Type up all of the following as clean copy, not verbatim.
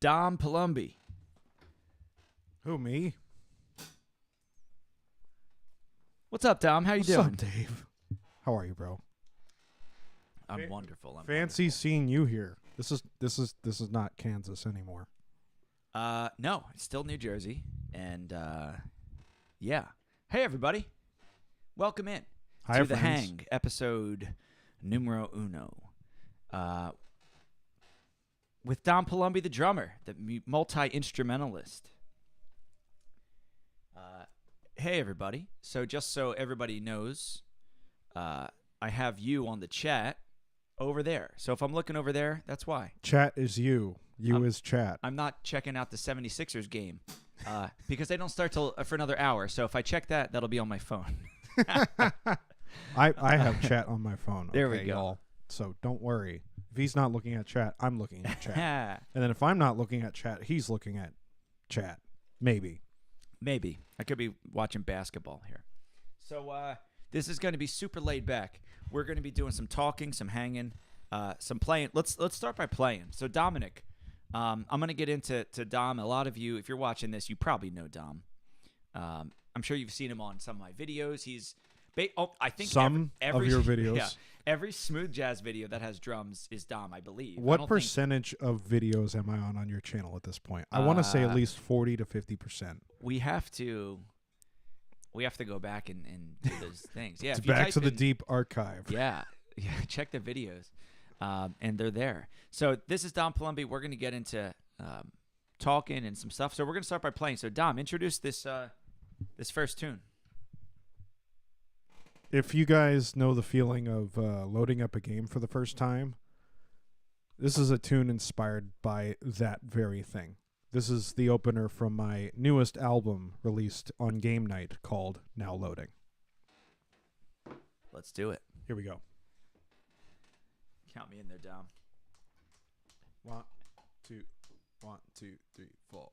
Dom Palombi. Who, me? What's up, Dom? How you What's doing? up, Dave? How are you, bro? I'm wonderful. I'm Fancy seeing you here. This is not Kansas anymore. No, it's still New Jersey, and yeah. Hey, everybody, welcome in Hi, to the friends. Hang episode numero uno. With Dom Palombi, the drummer, the multi-instrumentalist. Hey, everybody. So just so everybody knows, I have you on the chat over there. So if I'm looking over there, that's why. Chat is you. You is chat. I'm not checking out the 76ers game because they don't start till for another hour. So if I check that, that'll be on my phone. I have chat on my phone. There we okay, go. Y'all. So don't worry. If he's not looking at chat, I'm looking at chat. And then if I'm not looking at chat, he's looking at chat. Maybe. Maybe. I could be watching basketball here. So this is going to be super laid back. We're going to be doing some talking, some hanging, some playing. Let's start by playing. So Dominic, I'm going to get into Dom. A lot of you, if you're watching this, you probably know Dom. I'm sure you've seen him on some of my videos. He's I think some every of your videos. Yeah, every smooth jazz video that has drums is Dom, I believe. What percentage of videos am I on your channel at this point? I want to say at least 40 to 50%. We have to go back and do those things. Yeah, It's if you back type to the in- deep archive. Yeah, check the videos, and they're there. So this is Dom Palombi. We're going to get into talking and some stuff. So we're going to start by playing. So Dom, introduce this first tune. If you guys know the feeling of loading up a game for the first time, this is a tune inspired by that very thing. This is the opener from my newest album released on game night called Now Loading. Let's do it. Here we go. Count me in there, Dom. 1, 2, 1, 2, 3, 4.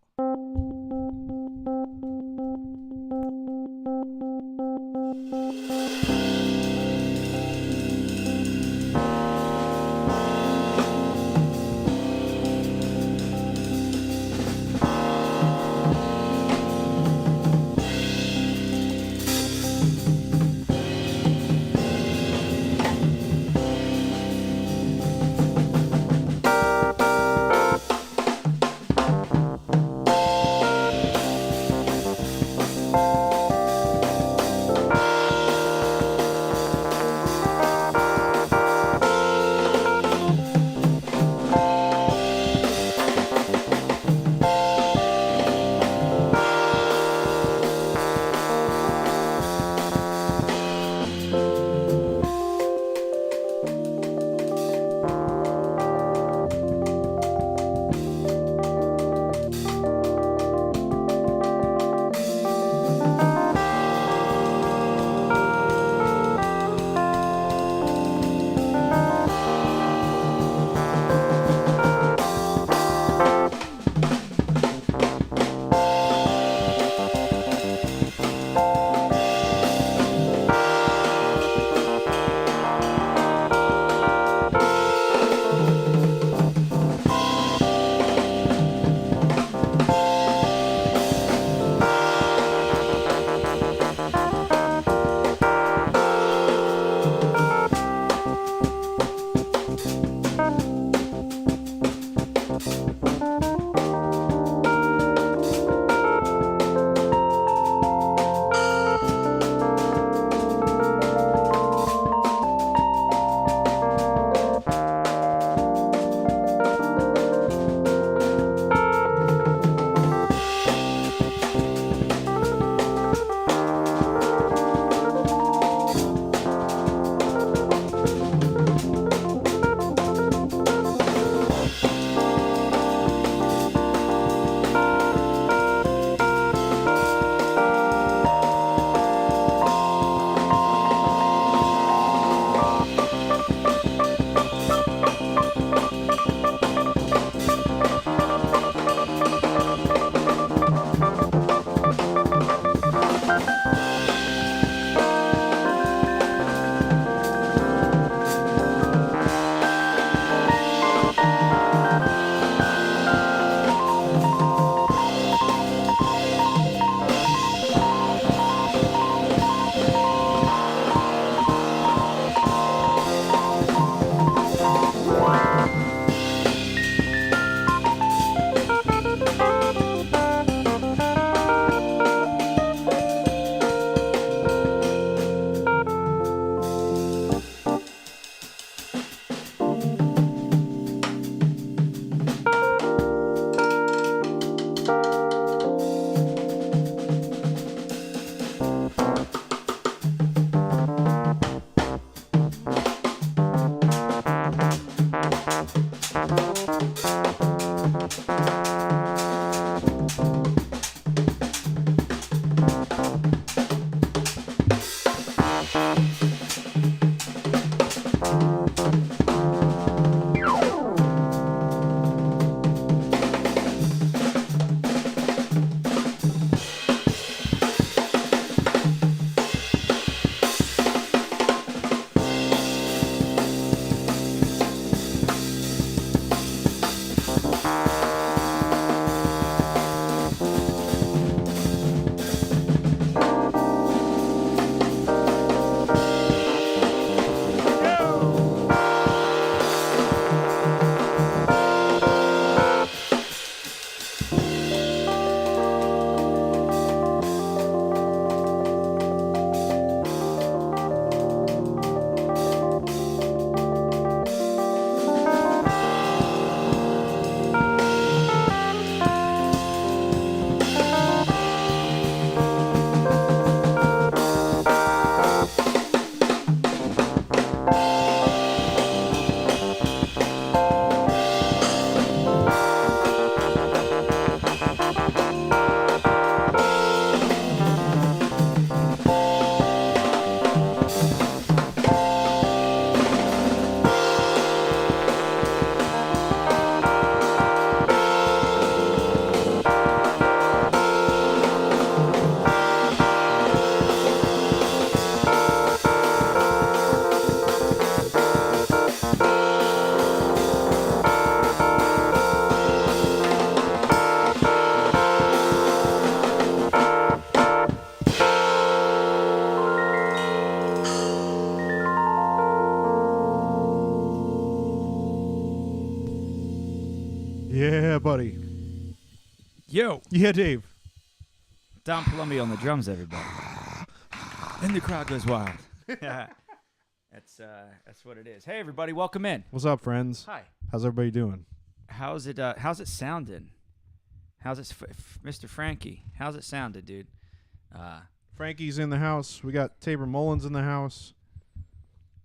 Yeah, buddy. Yo, Yeah, Dave. Don Palombi on the drums, everybody. And the crowd goes wild. That's what it is. Hey, everybody, welcome in. What's up, friends? Hi. How's everybody doing? How's it sounding? How's it, Mr. Frankie? How's it sounded, dude? Frankie's in the house. We got Tabor Mullins in the house.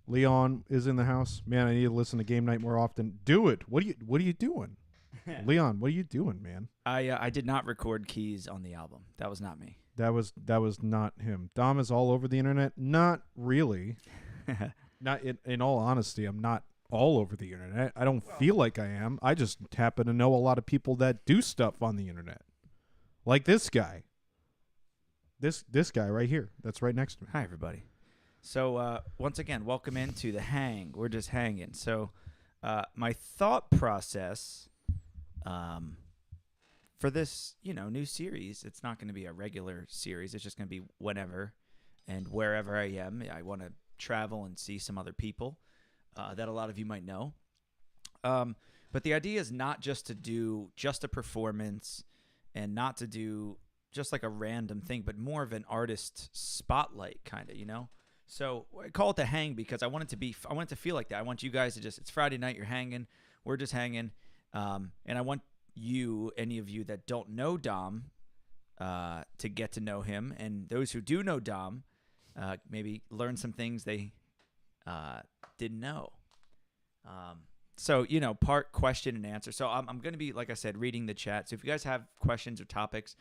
Leon is in the house. Man, I need to listen to Game Night more often. Do it. What are you doing? Leon, what are you doing, man? I did not record keys on the album. That was not me. That was not him. Dom is all over the internet. Not really. Not in all honesty, I'm not all over the internet. I don't feel like I am. I just happen to know a lot of people that do stuff on the internet. Like this guy. This guy right here. That's right next to me. Hi, everybody. So, once again, welcome into The Hang. We're just hanging. So, my thought process for this, new series, it's not going to be a regular series. It's just going to be whenever and wherever I am. I want to travel and see some other people that a lot of you might know. But the idea is not just to do just a performance and not to do just like a random thing, but more of an artist spotlight kind of, So I call it The Hang because I want it to feel like that. I want you guys to it's Friday night, you're hanging, we're just hanging. And I want any of you that don't know Dom, to get to know him. And those who do know Dom, maybe learn some things they didn't know. So, part question and answer. So I'm going to be, like I said, reading the chat. So if you guys have questions or topics,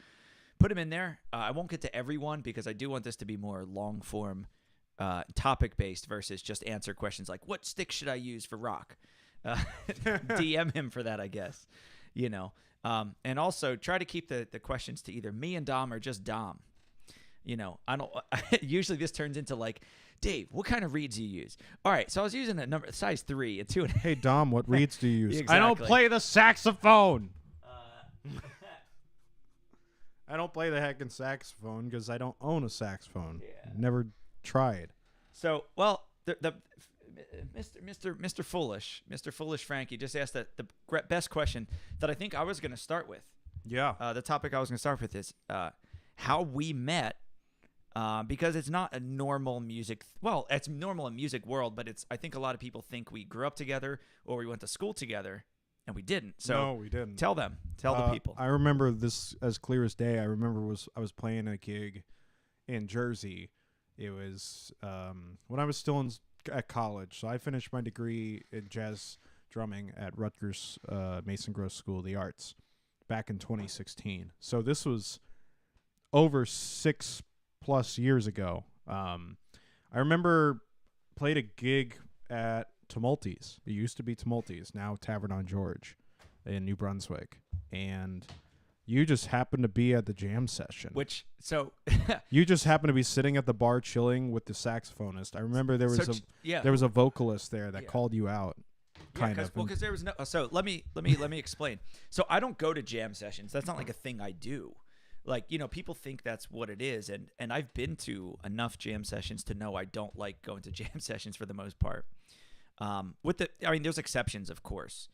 put them in there. I won't get to everyone because I do want this to be more long form, topic-based versus just answer questions like, what stick should I use for rock? DM him for that, I guess, and also try to keep the questions to either me and Dom or just Dom. I don't, usually this turns into like, Dave, what kind of reeds do you use? All right. So I was using a size 3 and 2. Hey, Dom, what reeds do you use? Exactly. I don't play the saxophone. I don't play the heckin' saxophone because I don't own a saxophone. Yeah. Never tried. So, well, the Mr. Foolish Frankie just asked the best question that I think I was going to start with. Yeah. The topic I was going to start with is how we met, because it's not a normal music. Well, it's normal in music world, but I think a lot of people think we grew up together or we went to school together, and we didn't. So no, we didn't. Tell the people. I remember this as clear as day. I remember I was playing a gig in Jersey. It was when I was still at college. So I finished my degree in jazz drumming at Rutgers Mason Gross School of the Arts back in 2016. So this was over 6+ years ago. I remember played a gig at Tumulties. It used to be Tumulties, now Tavern on George in New Brunswick. And you just happened to be at the jam session. You just happened to be sitting at the bar chilling with the saxophonist. I remember there was a vocalist there that called you out. Because there was no. So let me explain. So I don't go to jam sessions. That's not like a thing I do. Like, people think that's what it is, and I've been to enough jam sessions to know I don't like going to jam sessions for the most part. There's exceptions, of course.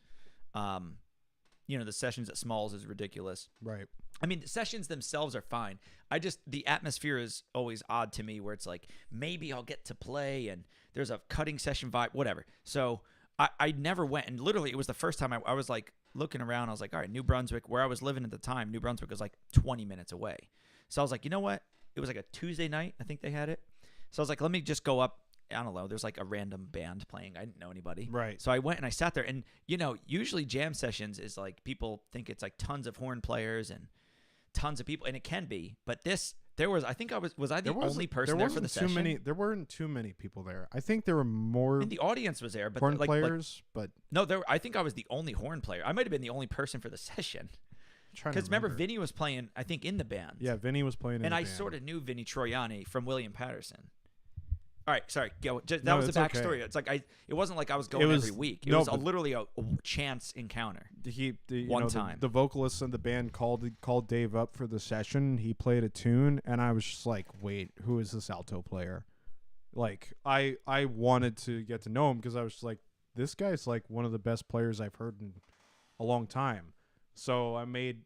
The sessions at Smalls is ridiculous. Right. The sessions themselves are fine. The atmosphere is always odd to me where it's like, maybe I'll get to play and there's a cutting session vibe, whatever. So I never went, and literally it was the first time I was like looking around. I was like, all right, New Brunswick, where I was living at the time, New Brunswick was like 20 minutes away. So I was like, you know what? It was like a Tuesday night. I think they had it. So I was like, let me just go up. I don't know. There's like a random band playing. I didn't know anybody. Right. So I went and I sat there, and usually jam sessions is like people think it's like tons of horn players and tons of people, and it can be. But I think I was I the only person there for the session? There weren't too many people there. I think there were more. The audience was there, but horn players. But no, I think I was the only horn player. I might have been the only person for the session. Because remember, Vinny was playing, I think, in the band. Yeah, Vinny was playing in the band. And I sort of knew Vinny Troiani from William Patterson. All right, sorry. That was the backstory. Okay. It's like it wasn't like I was going every week. It was literally a chance encounter. One time. The vocalist in the band called Dave up for the session. He played a tune, and I was just like, wait, who is this alto player? Like, I wanted to get to know him because I was just like, this guy's like one of the best players I've heard in a long time. So I made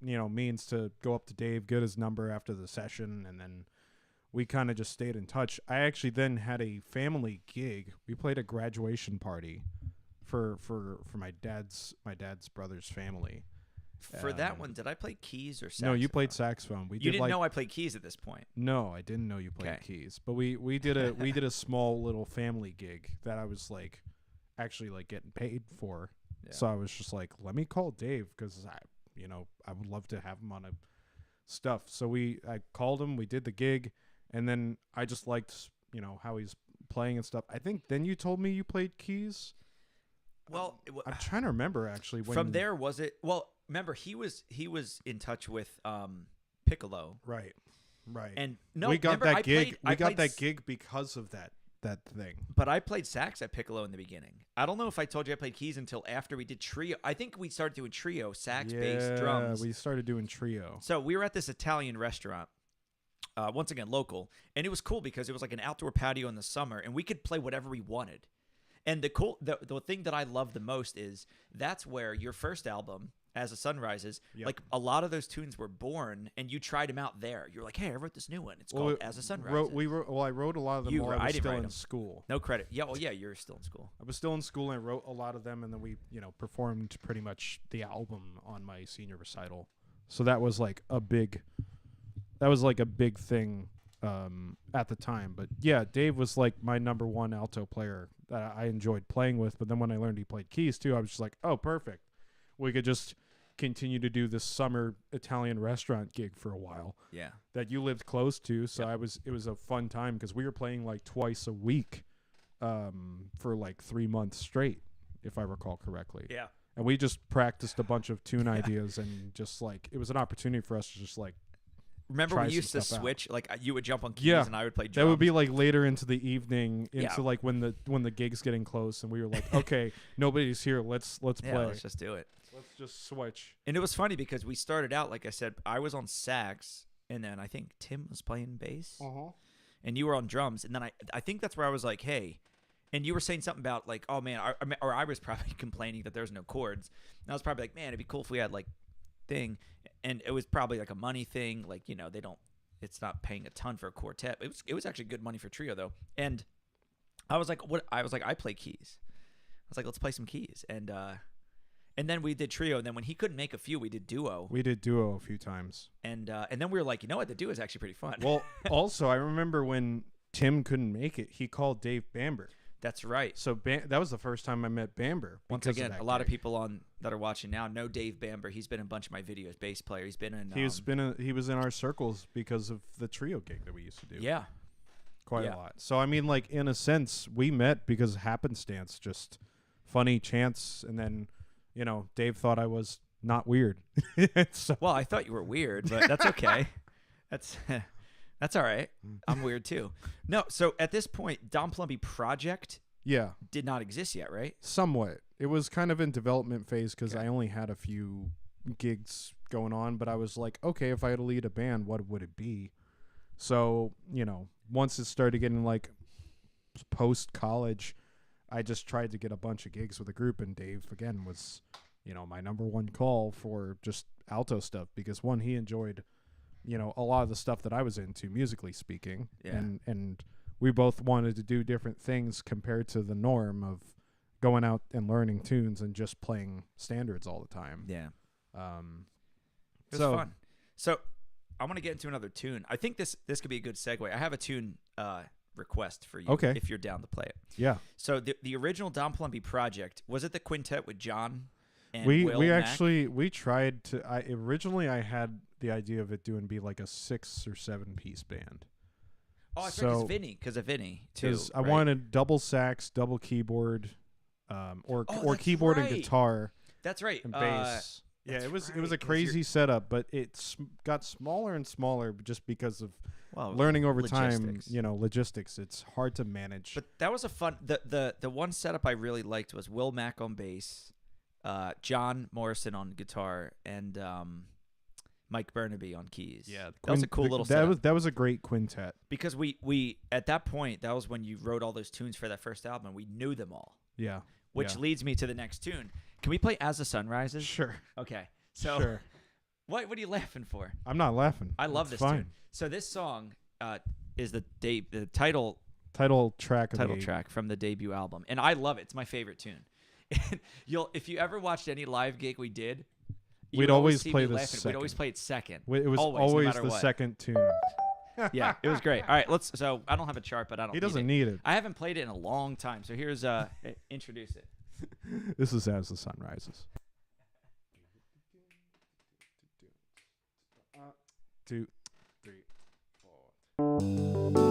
means to go up to Dave, get his number after the session, and then we kind of just stayed in touch. I actually then had a family gig. We played a graduation party for my dad's brother's family. For that one, did I play keys or saxophone? No, you played saxophone. You didn't know I played keys at this point. No, I didn't know you played keys. But we did a small little family gig that I was like actually like getting paid for. Yeah. So I was just like, let me call Dave because I would love to have him on a stuff. So I called him. We did the gig, and then I just liked how he's playing and stuff. I think then you told me you played keys. Well, I'm trying to remember actually. From there, was it? Well, remember he was in touch with Piccolo. Right. And no, we got that gig. We got that gig because of that thing. But I played sax at Piccolo in the beginning. I don't know if I told you I played keys until after we did trio. I think we started doing trio, sax, bass, drums. We started doing trio. So we were at this Italian restaurant. Once again, local, and it was cool because it was like an outdoor patio in the summer, and we could play whatever we wanted. And the thing that I love the most is that's where your first album, As the Sun Rises, like a lot of those tunes were born, and you tried them out there. You're like, hey, I wrote this new one. It's called As the Sun Rises. I wrote a lot of them while I was still in school. No credit. Yeah, well, yeah, you're still in school. I was still in school, and I wrote a lot of them, and then we, performed pretty much the album on my senior recital. So that was like a big thing at the time. But yeah, Dave was like my number one alto player that I enjoyed playing with. But then when I learned he played keys too, I was just like, oh, perfect. We could just continue to do this summer Italian restaurant gig for a while. Yeah. That you lived close to. So it was a fun time because we were playing like twice a week for like 3 months straight, if I recall correctly. Yeah. And we just practiced a bunch of tune ideas and just like, it was an opportunity for us to just like, remember we used to switch, like you would jump on keys and I would play drums. That would be like later into the evening, like when the gig's getting close, and we were like, okay, nobody's here, let's play. Let's just do it. Let's just switch. And it was funny because we started out, like I said, I was on sax, and then I think Tim was playing bass, and you were on drums, and then I think that's where I was like, hey, and you were saying something about like, oh man, or I was probably complaining that there's no chords, and I was probably like, man, it'd be cool if we had like thing. And it was probably like a money thing, like it's not paying a ton for a quartet. It was actually good money for trio though. And I was like, I play keys. I was like, let's play some keys. And then we did trio. And then when he couldn't make a few, we did duo. We did duo a few times. And then we were like, you know what, the duo is actually pretty fun. Well, also I remember when Tim couldn't make it, he called Dave Bamber. That's right. So that was the first time I met Bamber. Once again, a lot of people that are watching now know Dave Bamber. He's been in a bunch of my videos. Bass player. He's been in. He was in our circles because of the trio gig that we used to do. Yeah, quite a lot. So I mean, like in a sense, we met because of happenstance, just funny chance, and then Dave thought I was not weird. Well, I thought you were weird, but that's okay. That's all right. I'm weird too. No, so at this point, Dom Palombi Project did not exist yet, right? Somewhat. It was kind of in development phase because I only had a few gigs going on, but I was like, okay, if I had to lead a band, what would it be? So, once it started getting like post-college, I just tried to get a bunch of gigs with a group, and Dave, again, was, my number one call for just alto stuff because, one, he enjoyed a lot of the stuff that I was into, musically speaking. Yeah. And we both wanted to do different things compared to the norm of going out and learning tunes and just playing standards all the time. Yeah. It was fun. So I want to get into another tune. I think this could be a good segue. I have a tune request for you if you're down to play it. Yeah. So the original Dom Palombi Project, was it the quintet with John and we Will Mac? We tried to originally I had the idea of it be like a 6 or 7 piece band. Oh, I think it's because of Vinny too. I wanted double sax, double keyboard, or keyboard and guitar. That's right. And bass. Yeah, it was a crazy setup, but it got smaller and smaller just because of learning over time. Logistics. It's hard to manage. But that was a fun. The one setup I really liked was Will Mac on bass, John Morrison on guitar, and Mike Burnaby on keys. Yeah, that was a cool little setup. That was a great quintet. Because we at that point, that was when you wrote all those tunes for that first album. We knew them all. Yeah. Which leads me to the next tune. Can we play As the Sun Rises? Sure. Okay. So Sure. what are you laughing for? I'm not laughing. I love It's this fine. tune. So this song is the title Track from the debut album, and I love it. It's my favorite tune. If you ever watched any live gig we did, we'd always see play me the laughing. We'd always second. play it second. It was always, no always matter the what. second tune. Yeah, it was great. All right, so I don't have a chart, but I don't. He doesn't need it. need it. I haven't played it in a long time, so here's introduce it. This is As the Sun Rises. 2, 3, 4.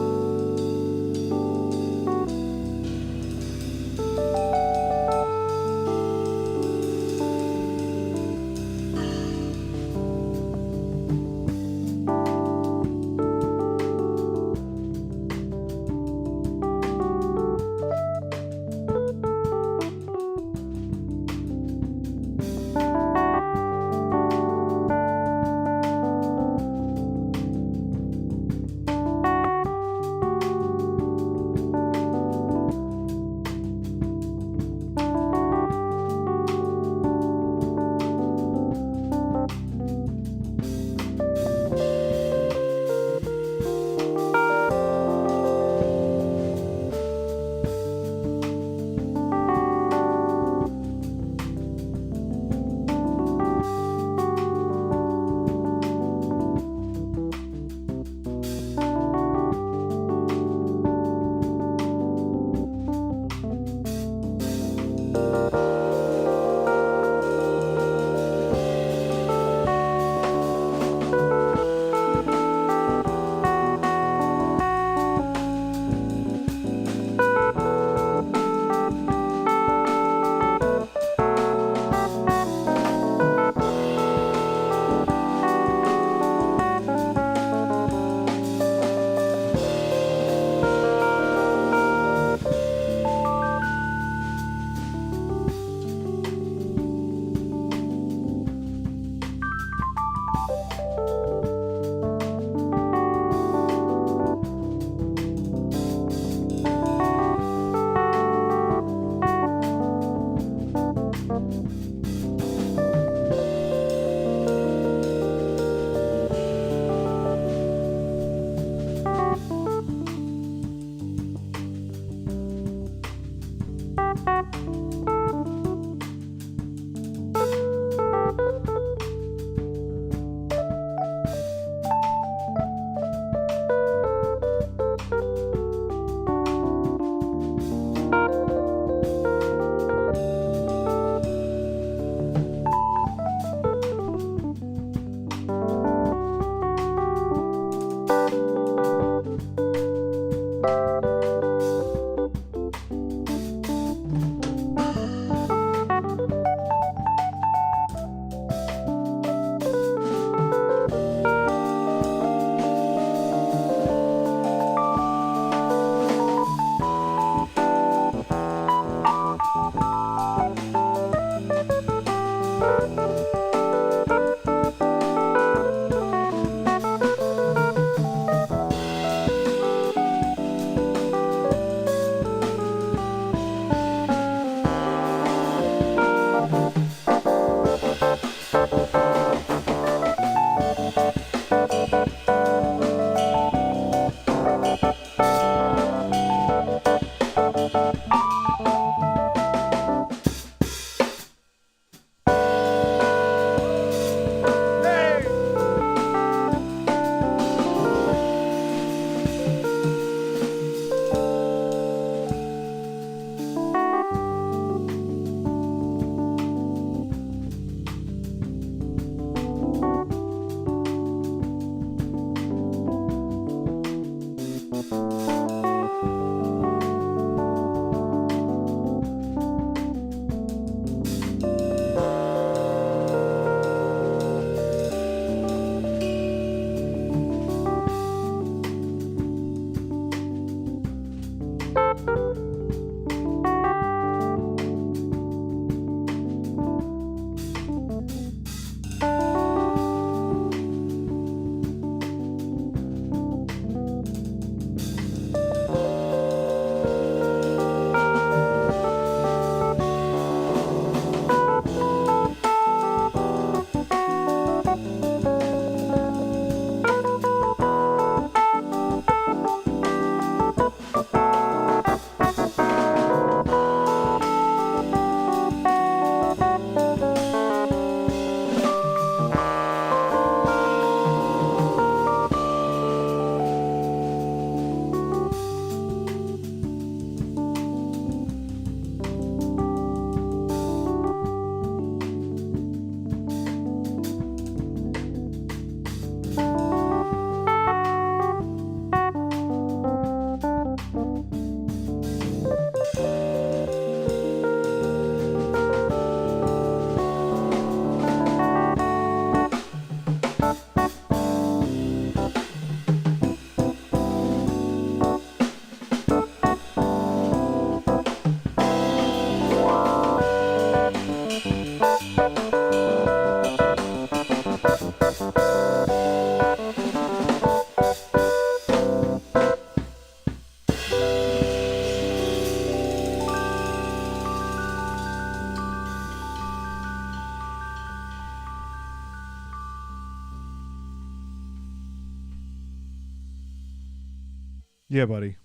Yeah, buddy.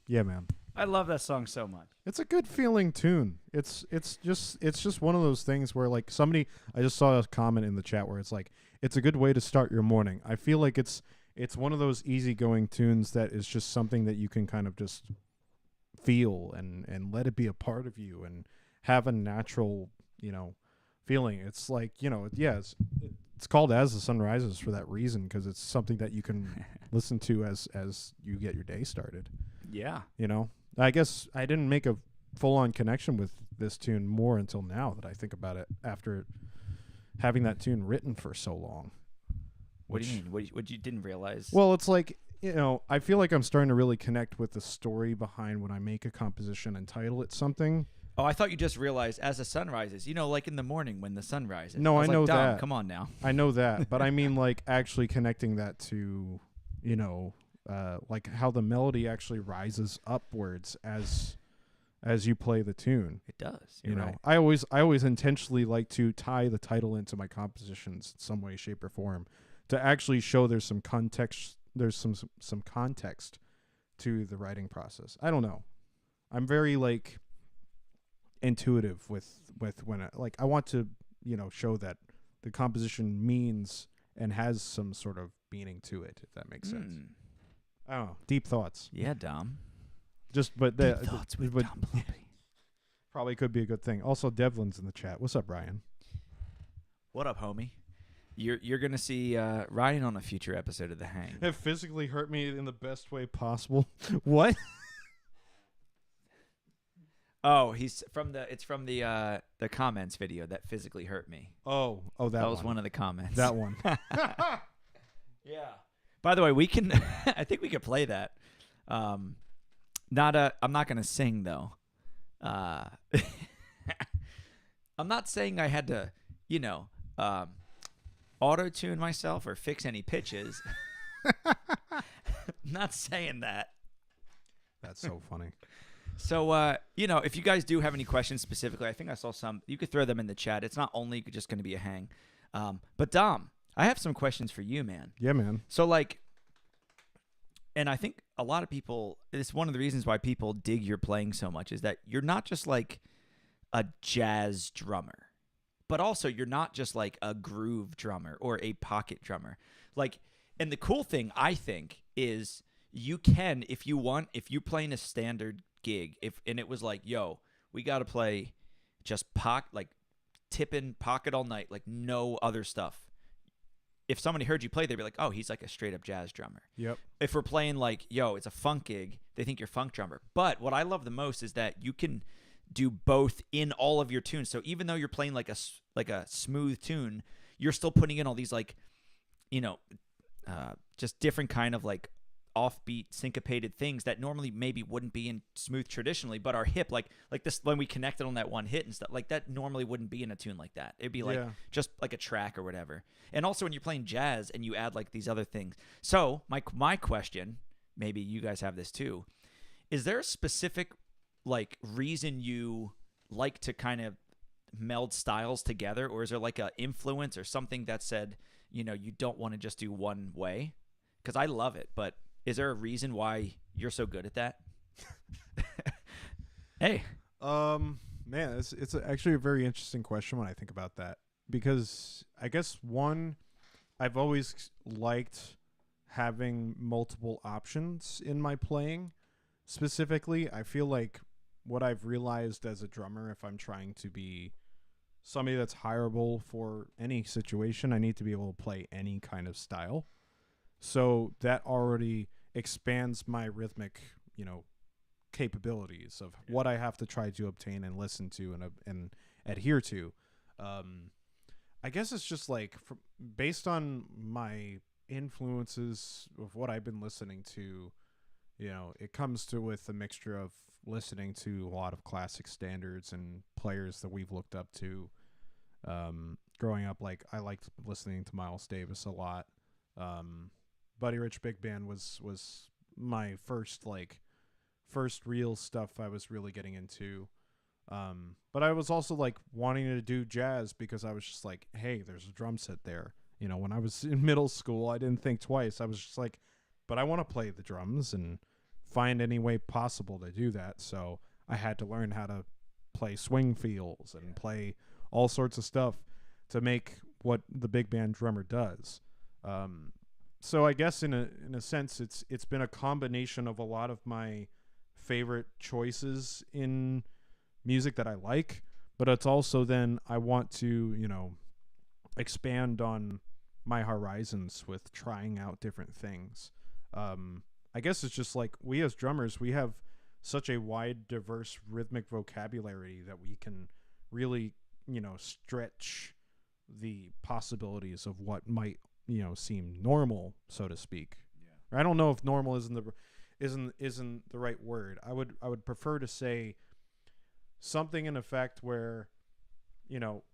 Yeah, man. I love that song so much. It's a good feeling tune. It's just one of those things where like somebody, I just saw a comment in the chat where it's like it's a good way to start your morning. I feel like it's one of those easygoing tunes that is just something that you can kind of just feel and let it be a part of you and have a natural, feeling. It's like, it's called As the Sun Rises for that reason, because it's something that you can listen to as you get your day started. Yeah. I guess I didn't make a full-on connection with this tune more until now that I think about it, after having that tune written for so long. What do you mean? What you didn't realize? Well, it's like, I feel like I'm starting to really connect with the story behind when I make a composition and title it something. Oh, I thought you just realized As the Sun Rises. Like in the morning when the sun rises. No, I know Dom, that. Come on now. I know that, but I mean like actually connecting that to, like how the melody actually rises upwards as you play the tune. It does. You're right. I always intentionally like to tie the title into my compositions in some way, shape, or form to actually show there's some context. There's some context to the writing process. I don't know. I'm very like intuitive with when I want to show that the composition means and has some sort of meaning to it, if that makes sense. I don't know. Deep thoughts. Yeah, Dom. But Deep thoughts with Dom Palombi. Probably could be a good thing. Also, Devlin's in the chat. What's up, Ryan? What up, homie? You're gonna see Ryan on a future episode of The Hang. It physically hurt me in the best way possible. What? Oh, it's from the comments video that physically hurt me. Oh, that was one of the comments. That one. Yeah. By the way, we can. I think we could play that. I'm not gonna sing though. I'm not saying I had to, auto-tune myself or fix any pitches. Not saying that. That's so funny. So, if you guys do have any questions specifically, I think I saw some. You could throw them in the chat. It's not only just going to be a hang. But Dom, I have some questions for you, man. Yeah, man. So, and I think a lot of people, it's one of the reasons why people dig your playing so much is that you're not just like a jazz drummer, but also you're not just like a groove drummer or a pocket drummer. And the cool thing, I think, is you can, if you want, if you're playing a standard gig, and it was like, yo, we got to play just tipping pocket all night, like no other stuff. If somebody heard you play, they'd be like, oh, he's like a straight up jazz drummer. Yep. If we're playing like, yo, it's a funk gig, they think you're funk drummer. But what I love the most is that you can do both in all of your tunes. So even though you're playing like a smooth tune, you're still putting in all these just different kind of like offbeat syncopated things that normally maybe wouldn't be in smooth traditionally, but are hip, like this when we connected on that one hit and stuff like that normally wouldn't be in a tune like that. It'd be like just like a track or whatever. And also when you're playing jazz and you add like these other things. So my question, maybe you guys have this too, is there a specific like reason you like to kind of meld styles together, or is there like a influence or something that said you don't want to just do one way? Because I love it, but is there a reason why you're so good at that? Hey. Man, it's actually a very interesting question when I think about that. Because I guess one, I've always liked having multiple options in my playing. Specifically, I feel like what I've realized as a drummer, if I'm trying to be somebody that's hireable for any situation, I need to be able to play any kind of style. So that already expands my rhythmic, capabilities of what I have to try to obtain and listen to and adhere to. I guess it's just like based on my influences of what I've been listening to, it comes to with a mixture of listening to a lot of classic standards and players that we've looked up to. Growing up, like I liked listening to Miles Davis a lot. Buddy Rich Big Band was my first real stuff I was really getting into. But I was also like wanting to do jazz because I was just like, hey, there's a drum set there. When I was in middle school, I didn't think twice. I was just like, but I want to play the drums and find any way possible to do that. So I had to learn how to play swing feels and play all sorts of stuff to make what the big band drummer does. So I guess in a sense, it's been a combination of a lot of my favorite choices in music that I like, but it's also then I want to, expand on my horizons with trying out different things. I guess it's just like we as drummers, we have such a wide, diverse rhythmic vocabulary that we can really, stretch the possibilities of what might, seem normal, so to speak. Yeah. I don't know if normal isn't the right word. I would prefer to say something in effect where,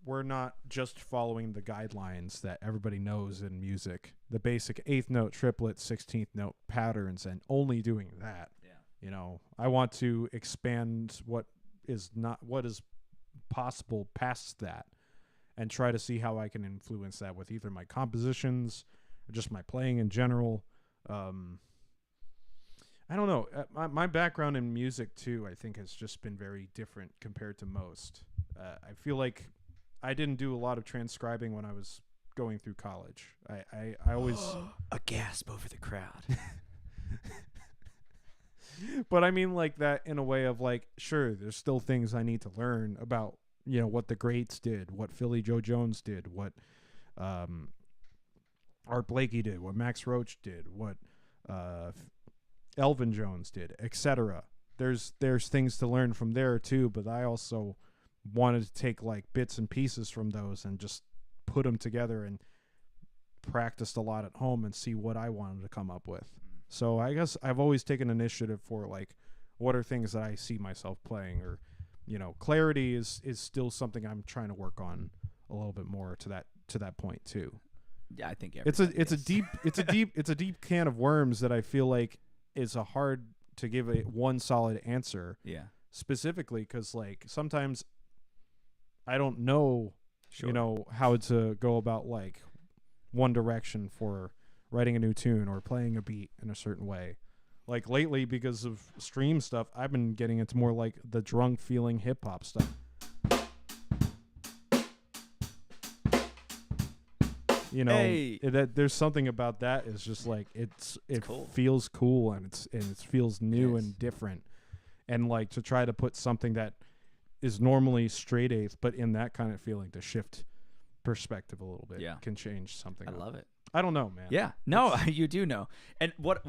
we're not just following the guidelines that everybody knows in music, the basic 8th note, triplet, 16th note patterns, and only doing that. Yeah. I want to expand what is possible past that and try to see how I can influence that with either my compositions or just my playing in general. I don't know. My background in music, too, I think has just been very different compared to most. I feel like I didn't do a lot of transcribing when I was going through college. I always... A gasp over the crowd. But I mean like that in a way of like, sure, there's still things I need to learn about, what the greats did, what Philly Joe Jones did, what Art Blakey did, what Max Roach did, what Elvin Jones did, etc. There's things to learn from there too, but I also wanted to take like bits and pieces from those and just put them together and practiced a lot at home and see what I wanted to come up with. So I guess I've always taken initiative for like what are things that I see myself playing, or clarity is still something I'm trying to work on a little bit more to that point too. Yeah, I think it's a deep can of worms that I feel like is a hard to give a one solid answer. Yeah. Specifically because like sometimes I don't know, how to go about like one direction for writing a new tune or playing a beat in a certain way. Like lately, because of stream stuff, I've been getting into more like the drunk feeling hip hop stuff. That there's something about that is just like it cool. Feels cool and it feels new and different, and like to try to put something that is normally straight eighth, but in that kind of feeling to shift perspective a little bit, can change something. I love it. I don't know, man. Yeah, no, you do know, and what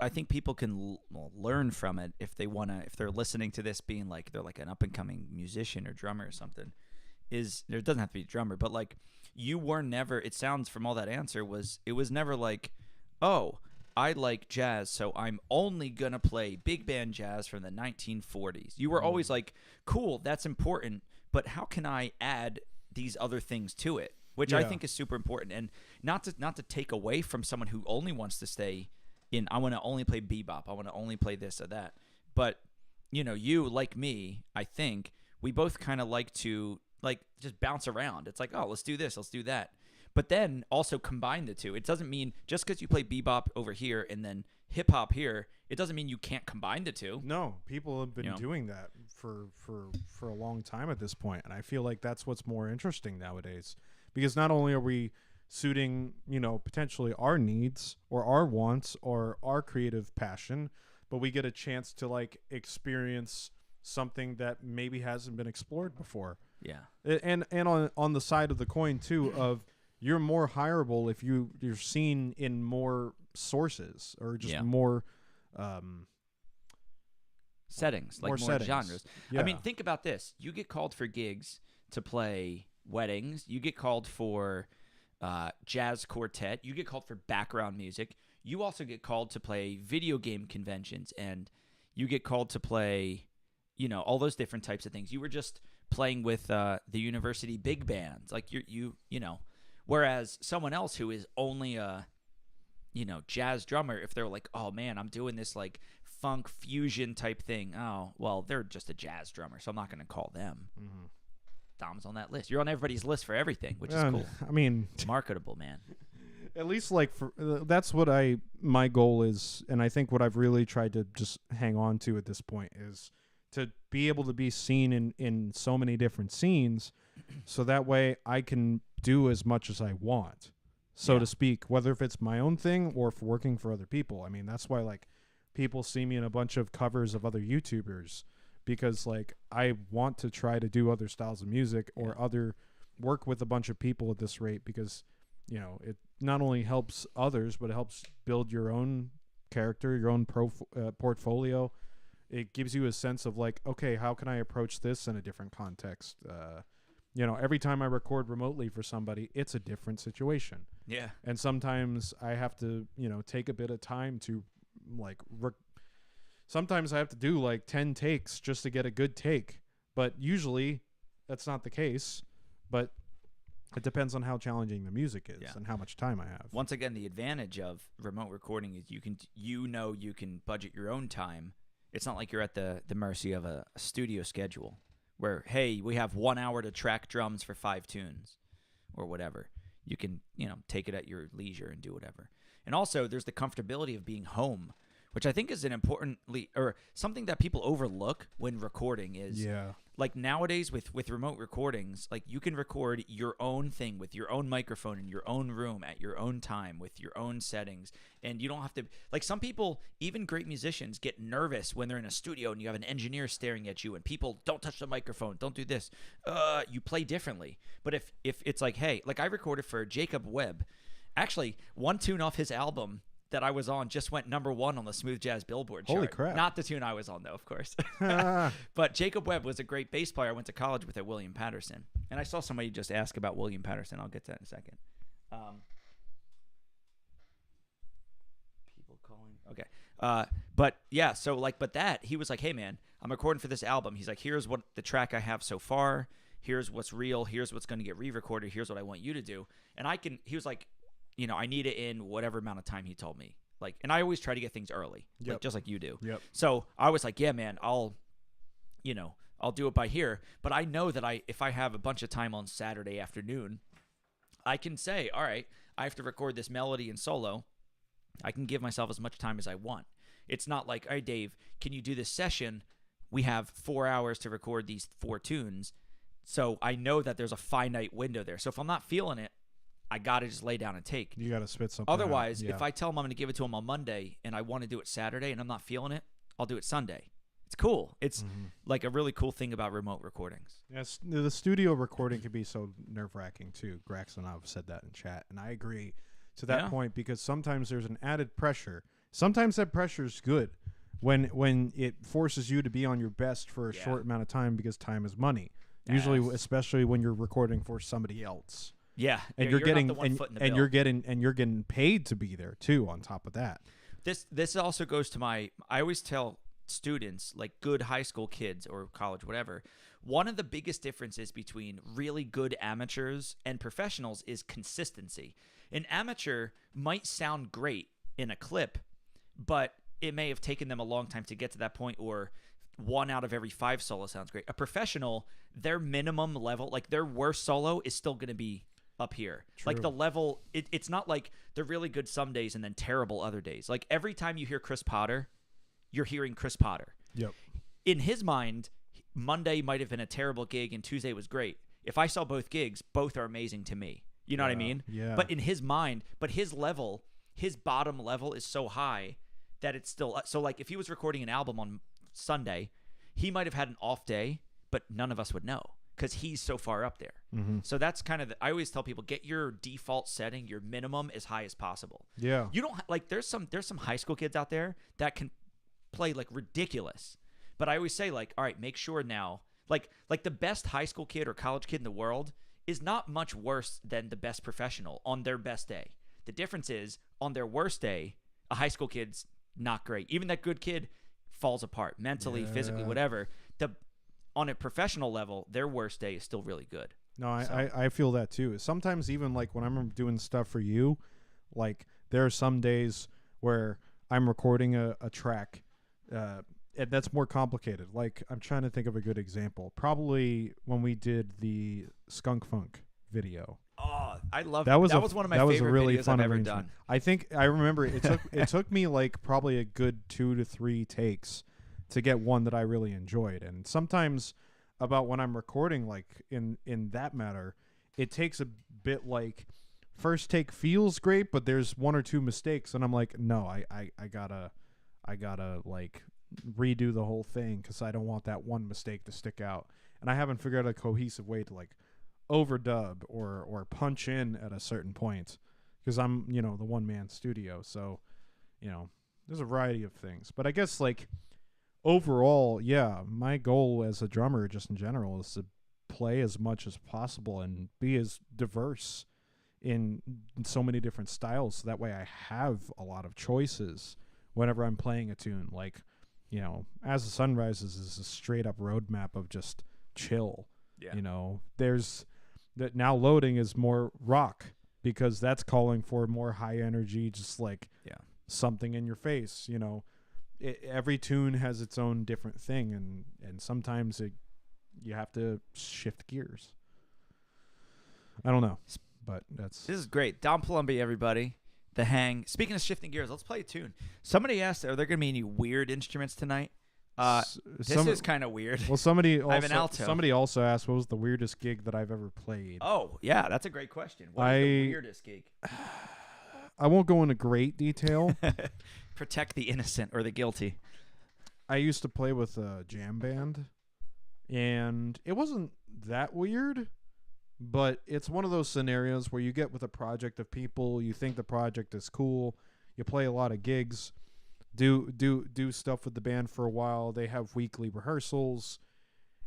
I think people can learn from it if they're listening to this, being like they're like an up and coming musician or drummer or something. There doesn't have to be a drummer, but like you were never, it sounds from all that answer it was never like, oh, I like jazz, so I'm only gonna play big band jazz from the 1940s. You were always like, cool, that's important, but how can I add these other things to it? Which I think is super important, and not to take away from someone who only wants to stay in, I want to only play bebop, I want to only play this or that. But you like me, I think we both kind of like to like just bounce around. It's like, oh, let's do this, let's do that. But then also combine the two. It doesn't mean just because you play bebop over here and then hip hop here, it doesn't mean you can't combine the two. No, people have been doing that for a long time at this point, and I feel like that's what's more interesting nowadays. Because not only are we suiting, potentially our needs or our wants or our creative passion, but we get a chance to like experience something that maybe hasn't been explored before. Yeah. And on the side of the coin too of you're more hireable if you're seen in more sources or just more settings, like more settings. Genres. Yeah. I mean, think about this. You get called for gigs to play weddings. You get called for jazz quartet. You get called for background music. You also get called to play video game conventions, and you get called to play, all those different types of things. You were just playing with the university big bands, like you know. Whereas someone else who is only a, jazz drummer, if they're like, oh man, I'm doing this like funk fusion type thing. Oh, well, they're just a jazz drummer, so I'm not going to call them. Mm-hmm. Dom's on that list. You're on everybody's list for everything, which is cool. I mean, it's marketable, man. At least like that's what my goal is, and I think what I've really tried to just hang on to at this point is to be able to be seen in so many different scenes, so that way I can do as much as I want, so to speak, whether if it's my own thing or for working for other people. I mean, that's why like people see me in a bunch of covers of other YouTubers, because like I want to try to do other styles of music or work with a bunch of people at this rate, because it not only helps others, but it helps build your own character, your own portfolio. It gives you a sense of like, okay, how can I approach this in a different context? Every time I record remotely for somebody, it's a different situation. Yeah. And sometimes I have to, take a bit of time to like, sometimes I have to do like 10 takes just to get a good take, but usually that's not the case. But it depends on how challenging the music is and how much time I have. Once again, the advantage of remote recording is you can budget your own time. It's not like you're at the mercy of a studio schedule where, hey, we have 1 hour to track drums for 5 tunes or whatever. You can, take it at your leisure and do whatever. And also, there's the comfortability of being home, which I think is or something that people overlook when recording is like nowadays with remote recordings, like you can record your own thing with your own microphone in your own room at your own time with your own settings. And you don't have to, like some people, even great musicians, get nervous when they're in a studio and you have an engineer staring at you and people don't touch the microphone, don't do this. You play differently. But if it's like, hey, like I recorded for Jacob Webb, actually one tune off his album that I was on just went #1 on the Smooth Jazz Billboard chart. Holy crap. Not the tune I was on, though, of course. But Jacob Webb was a great bass player I went to college with at William Patterson. And I saw somebody just ask about William Patterson. I'll get to that in a second. People calling. Okay. But yeah, so like, he was like, hey man, I'm recording for this album. He's like, here's what the track I have so far. Here's what's real. Here's what's going to get re-recorded. Here's what I want you to do. And he was like, I need it in whatever amount of time he told me. Like, and I always try to get things early, like, just like you do. Yep. So I was like, yeah, man, I'll do it by here. But I know that if I have a bunch of time on Saturday afternoon, I can say, all right, I have to record this melody and solo. I can give myself as much time as I want. It's not like, all right, Dave, can you do this session? We have 4 hours to record these 4 tunes. So I know that there's a finite window there. So if I'm not feeling it, I got to just lay down and take. You got to spit something Otherwise, out. if I tell him I'm going to give it to him on Monday and I want to do it Saturday and I'm not feeling it, I'll do it Sunday. It's cool. It's like a really cool thing about remote recordings. Yes, the studio recording can be so nerve-wracking too. Grax and I have said that in chat, and I agree to that point, because sometimes there's an added pressure. Sometimes that pressure is good when it forces you to be on your best for a short amount of time, because time is money. Usually, especially when you're recording for somebody else. Yeah, and you're getting paid to be there too. On top of that, this also goes to I always tell students, like good high school kids or college, whatever. One of the biggest differences between really good amateurs and professionals is consistency. An amateur might sound great in a clip, but it may have taken them a long time to get to that point, or 1 out of every 5 solo sounds great. A professional, their minimum level, like their worst solo is still going to be up here. True. Like the level, it's not like they're really good some days and then terrible other days. Like every time you hear Chris Potter, you're hearing Chris Potter. Yep. In his mind, Monday might have been a terrible gig and Tuesday was great. If I saw both gigs, both are amazing to me. You know what I mean? Yeah. But in his mind, his level, his bottom level is so high that it's still, so like if he was recording an album on Sunday, he might have had an off day, but none of us would know, because he's so far up there. So that's kind of I always tell people, get your default setting, your minimum, as high as possible. Yeah. You don't like there's some high school kids out there that can play like ridiculous. But I always say, like, all right, make sure now, like the best high school kid or college kid in the world is not much worse than the best professional on their best day. The difference is, on their worst day, a high school kid's not great. Even that good kid falls apart mentally, physically, whatever. On a professional level, their worst day is still really good. No, I feel that too. Sometimes even like when I'm doing stuff for you, like there are some days where I'm recording a track and that's more complicated. Like I'm trying to think of a good example. Probably when we did the Skunk Funk video. Oh, I love That was one of my favorite really videos fun I've ever arrangement. done. I remember it took me like probably a good 2 to 3 takes to get one that I really enjoyed. And sometimes about when I'm recording, like in that matter, it takes a bit like first take feels great, but there's 1 or 2 mistakes, and I'm like, no, I gotta like redo the whole thing because I don't want that one mistake to stick out. And I haven't figured out a cohesive way to like overdub or punch in at a certain point because I'm the one man studio, so there's a variety of things. But I guess like overall, yeah, my goal as a drummer just in general is to play as much as possible and be as diverse in so many different styles, so that way I have a lot of choices whenever I'm playing a tune. Like, As the Sun Rises is a straight up roadmap of just chill. Yeah. There's that now loading is more rock because that's calling for more high energy, just like something in your face. Every tune has its own different thing, and sometimes you have to shift gears. I don't know. But this is great. Don Palombi, everybody. The Hang. Speaking of shifting gears, let's play a tune. Somebody asked, are there going to be any weird instruments tonight? This is kind of weird. Well, somebody also asked, what was the weirdest gig that I've ever played? Oh, yeah, that's a great question. What is the weirdest gig? I won't go into great detail. Protect the innocent or the guilty. I used to play with a jam band, and it wasn't that weird. But it's one of those scenarios where you get with a project of people, you think the project is cool, you play a lot of gigs, do stuff with the band for a while, they have weekly rehearsals,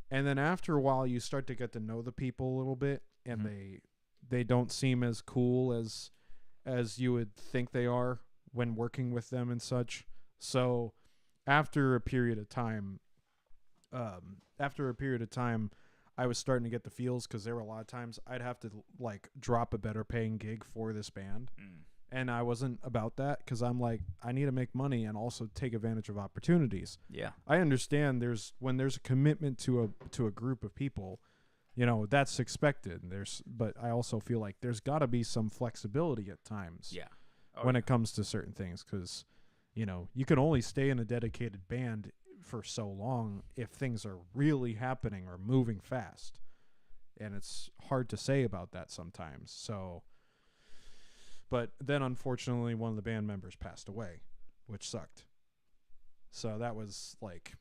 and then after a while you start to get to know the people a little bit, and they don't seem as cool as you would think they are when working with them and such. So after a period of time, I was starting to get the feels because there were a lot of times I'd have to like drop a better paying gig for this band. And I wasn't about that because I'm like, I need to make money and also take advantage of opportunities. Yeah. I understand when there's a commitment to a group of people, that's expected. But I also feel like there's got to be some flexibility at times. Yeah. When it comes to certain things, because, you can only stay in a dedicated band for so long if things are really happening or moving fast, and it's hard to say about that sometimes. So, but then unfortunately one of the band members passed away, which sucked. So that was like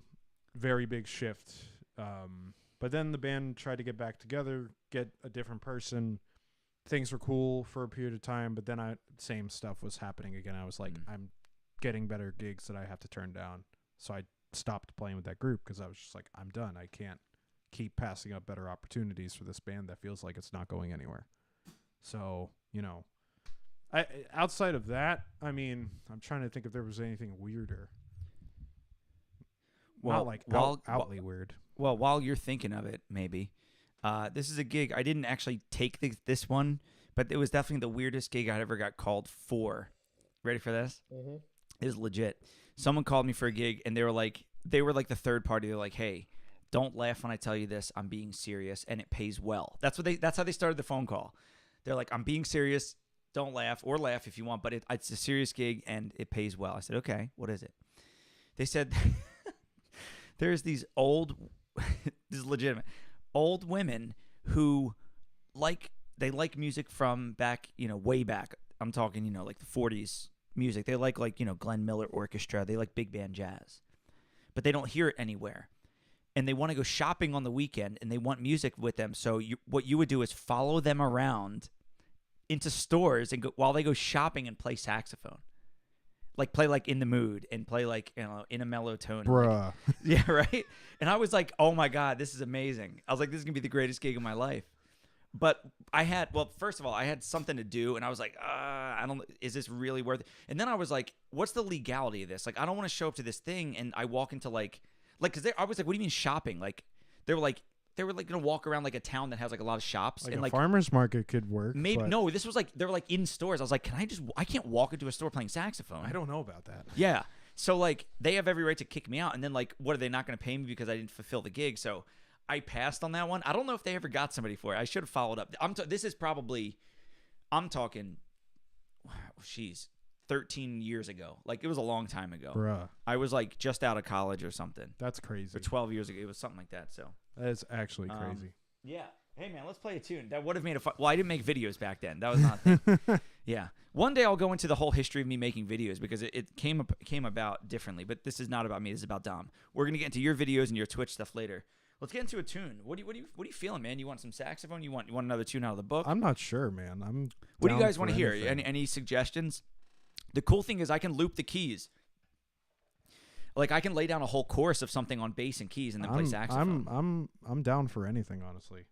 very big shift. But then the band tried to get back together, get a different person. Things were cool for a period of time, but then same stuff was happening again. I was like, I'm getting better gigs that I have to turn down. So I stopped playing with that group because I was just like, I'm done. I can't keep passing up better opportunities for this band that feels like it's not going anywhere. So, outside of that, I mean, I'm trying to think if there was anything weirder. Well, not like outly weird. Well, while you're thinking of it, maybe. This is a gig. I didn't actually take this one, but it was definitely the weirdest gig I ever got called for. Ready for this? Mm-hmm. It is legit. Someone called me for a gig, and they were like the third party. They're like, "Hey, don't laugh when I tell you this. I'm being serious, and it pays well." That's how they started the phone call. They're like, "I'm being serious. Don't laugh, or laugh if you want, but it's a serious gig, and it pays well." I said, "Okay, what is it?" They said, "There's these old, this is legitimate, old women who like music from back, way back. I'm talking, like the 40s." Music. They like Glenn Miller Orchestra. They like big band jazz, but they don't hear it anywhere, and they want to go shopping on the weekend, and they want music with them. So what you would do is follow them around into stores and while they go shopping and play saxophone, like play like In the Mood and play like In a Mellow Tone. Bruh. Yeah, right. And I was like, oh my god, this is amazing. I was like, this is gonna be the greatest gig of my life. But first of all, I had something to do, and I was like, is this really worth it? And then I was like, what's the legality of this? Like, I don't want to show up to this thing, and I walk into because I was like, what do you mean shopping? Like, they were gonna walk around like a town that has like a lot of shops, like and a like farmer's market could work. Maybe no, this was like they were like in stores. I was like, I can't walk into a store playing saxophone. I don't know about that. Yeah, so like they have every right to kick me out, and then like, what are they not gonna pay me because I didn't fulfill the gig? So I passed on that one. I don't know if they ever got somebody for it. I should have followed up. This is probably, I'm talking, jeez, 13 years ago. Like, it was a long time ago. Bruh. I was like just out of college or something. That's crazy. Or 12 years ago. It was something like that. So that is actually crazy. Yeah. Hey, man, let's play a tune. That would have made a fun. Well, I didn't make videos back then. That was not a thing. Yeah. One day I'll go into the whole history of me making videos because it came about differently. But this is not about me. This is about Dom. We're going to get into your videos and your Twitch stuff later. Let's get into a tune. What are you feeling, man? You want some saxophone? You want another tune out of the book? I'm not sure, man. What do you guys want to hear? Any suggestions? The cool thing is I can loop the keys. Like, I can lay down a whole chorus of something on bass and keys and then play saxophone. I'm down for anything, honestly.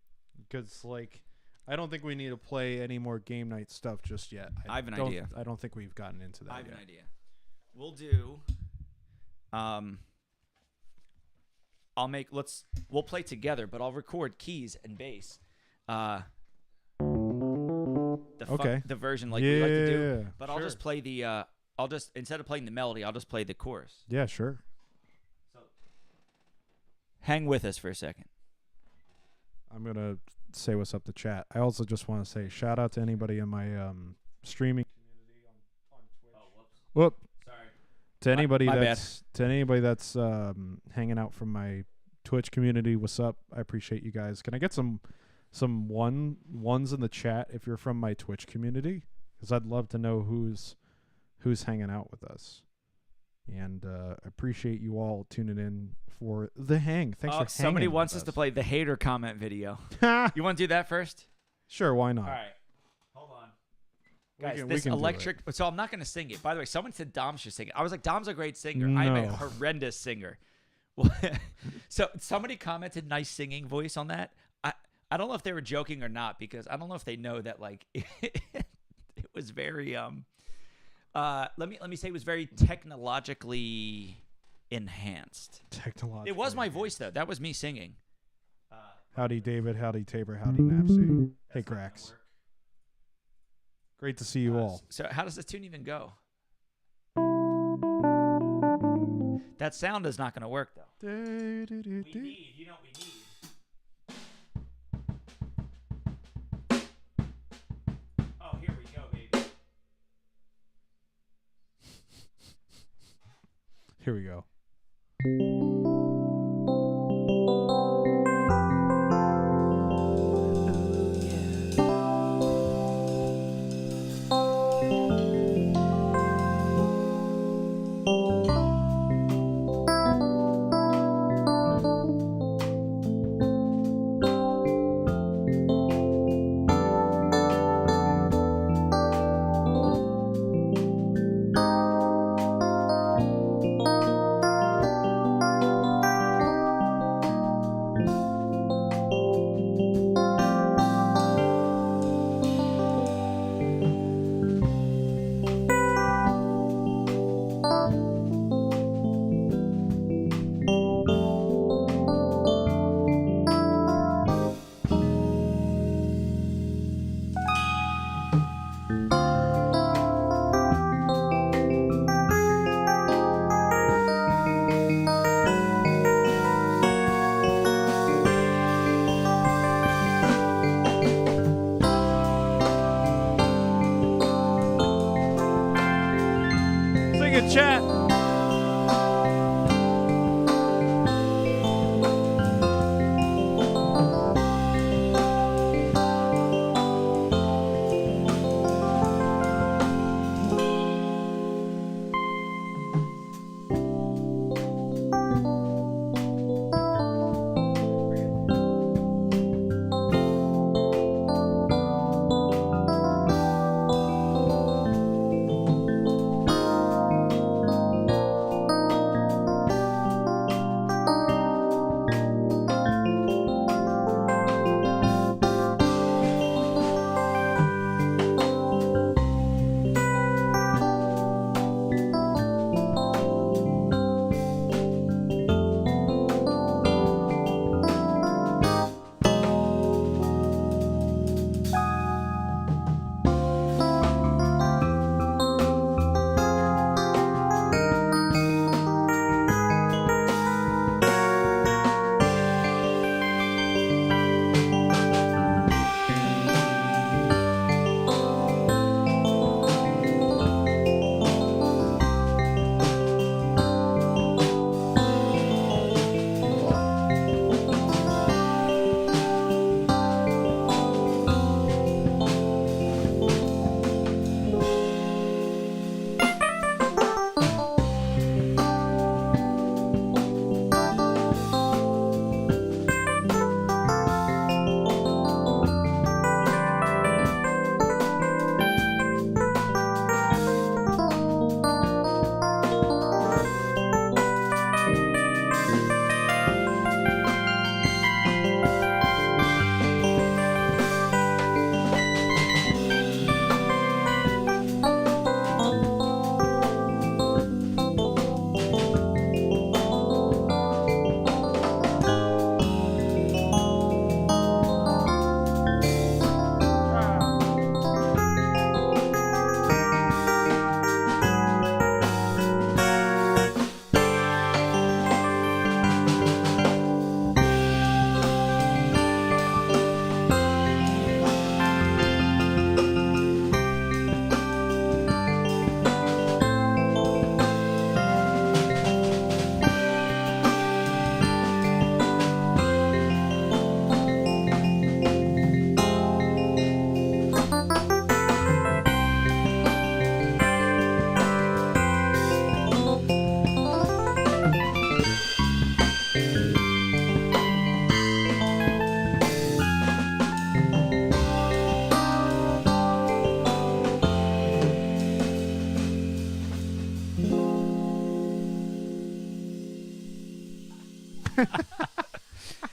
Because, like, I don't think we need to play any more game night stuff just yet. I have an idea. I don't think we've gotten into that I have yet. an idea. We'll do... we'll play together, but I'll record keys and bass. The version like we like to do. But sure. I'll just play the instead of playing the melody, I'll just play the chorus. Yeah, sure. So hang with us for a second. I'm gonna say what's up to chat. I also just want to say shout out to anybody in my streaming community on Twitch. Oh, Whoop. Sorry. To anybody My that's hanging out from my Twitch community, what's up? I appreciate you guys. Can I get some ones in the chat if you're from my Twitch community? Because I'd love to know who's hanging out with us. And appreciate you all tuning in for the hang. Thanks for hanging. Somebody wants us to play the hater comment video. You want to do that first? Sure, why not? All right. Hold on. Guys, this electric... So I'm not going to sing it. By the way, someone said Dom should sing it. I was like, Dom's a great singer. No. I'm a horrendous singer. So somebody commented nice singing voice on that. I don't know if they were joking or not because I don't know if they know that, like, it was very... let me say it was very technologically enhanced. Technologically. It was my voice though. That was me singing. Howdy David, howdy Tabor, howdy Napsy. Hey Grax. Great to see you all. So how does this tune even go? That sound is not going to work though. We need, you know what we need. Oh, here we go, baby. Here we go. Chat.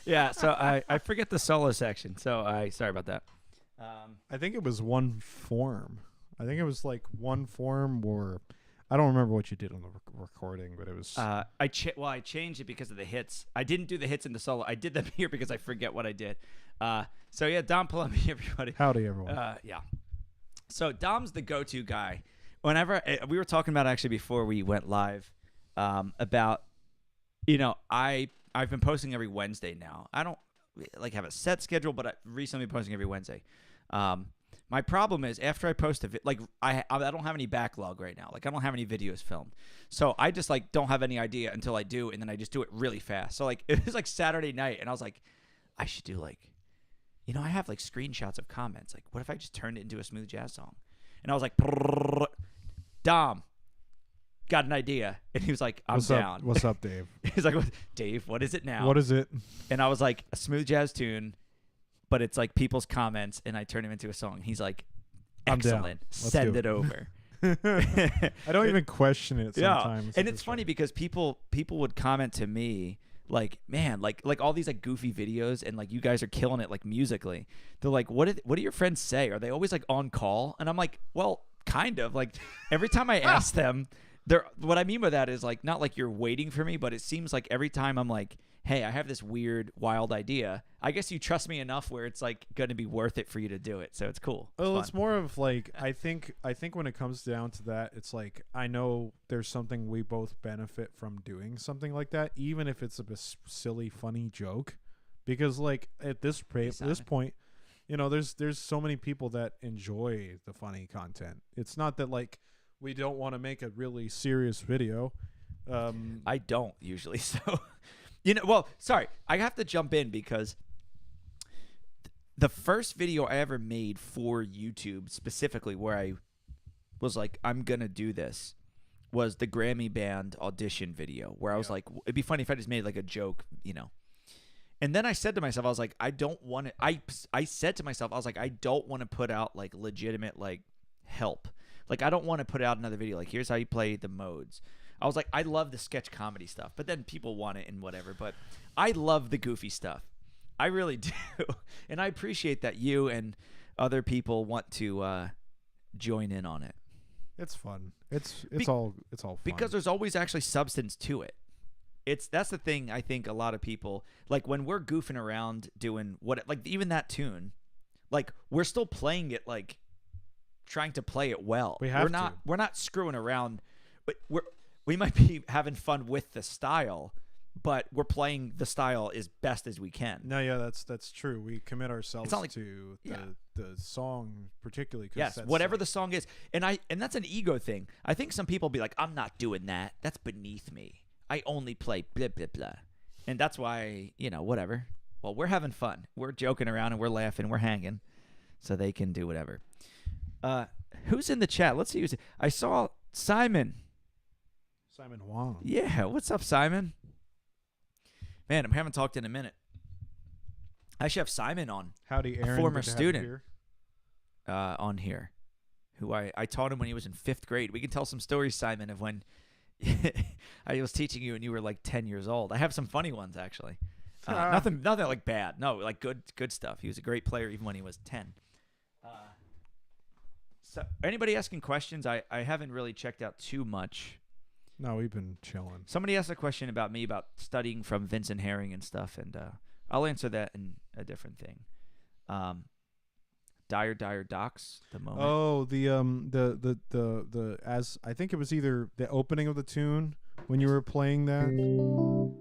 Yeah, so I forget the solo section. So sorry about that. I think it was one form. I think it was like one form, or I don't remember what you did on the recording, but it was. I changed it because of the hits. I didn't do the hits in the solo. I did them here because I forget what I did. So yeah, Dom Palombi, everybody. Howdy, everyone. Yeah. So Dom's the go-to guy. Whenever we were talking about actually before we went live, about, I've been posting every Wednesday now. I don't like have a set schedule, but I've recently been posting every Wednesday. My problem is after I post I don't have any backlog right now. Like I don't have any videos filmed. So I just like don't have any idea until I do, and then I just do it really fast. So like it was like Saturday night, and I was like, I should do like, I have like screenshots of comments. Like, what if I just turned it into a smooth jazz song? And I was like, Dom, got an idea. And he was like, I'm down. What's up, Dave? He's like, Dave, what is it now? What is it? And I was like, a smooth jazz tune, but it's like people's comments, and I turn him into a song. He's like, excellent. Send it over. I don't even question it sometimes. Yeah. And it's funny because people would comment to me like, man, like all these like goofy videos, and like you guys are killing it like musically. They're like, what do your friends say? Are they always like on call? And I'm like, well, kind of. Like every time I ask them, what I mean by that is like not like you're waiting for me, but it seems like every time I'm like, hey, I have this weird, wild idea. I guess you trust me enough where it's like going to be worth it for you to do it. So it's cool. It's more of like, I think when it comes down to that, it's like, I know there's something we both benefit from doing something like that, even if it's a silly, funny joke, because like at this point, there's so many people that enjoy the funny content. It's not that like we don't want to make a really serious video. I don't usually. So, well, sorry, I have to jump in because the first video I ever made for YouTube specifically where I was like, I'm going to do this, was the Grammy Band audition video where I was like, it'd be funny if I just made like a joke, And then I said to myself, I was like, I don't want to, I said to myself, I was like, I don't want to put out like legitimate like help. Like, I don't want to put out another video like, here's how you play the modes. I was like, I love the sketch comedy stuff, but then people want it and whatever. But I love the goofy stuff. I really do. And I appreciate that you and other people want to join in on it. It's fun. It's all fun. Because there's always actually substance to it. That's the thing. I think a lot of people, like when we're goofing around doing like even that tune, like we're still playing it, like trying to play it well. We're not screwing around, but we might be having fun with the style, but we're playing the style as best as we can. No, yeah, that's true. We commit ourselves to the song particularly. Yes, whatever the song is, and that's an ego thing. I think some people be like, I'm not doing that. That's beneath me. I only play blah blah blah, and that's why whatever. Well, we're having fun. We're joking around and we're laughing. We're hanging, so they can do whatever. Who's in the chat? Let's see. I saw Simon. Simon Wong. Yeah, what's up, Simon? Man, I haven't talked in a minute. I should have Simon on. Howdy, Aaron. A former student on here, who I taught him when he was in 5th grade. We can tell some stories, Simon, of when I was teaching you and you were like 10 years old. I have some funny ones actually. Nothing like bad. No, like good stuff. He was a great player even when he was 10. So, anybody asking questions? I haven't really checked out too much. No, we've been chilling. Somebody asked a question about me about studying from Vincent Herring and stuff, and I'll answer that in a different thing. Dire Docks, the moment. Oh, the as I think it was either the opening of the tune when you were playing that.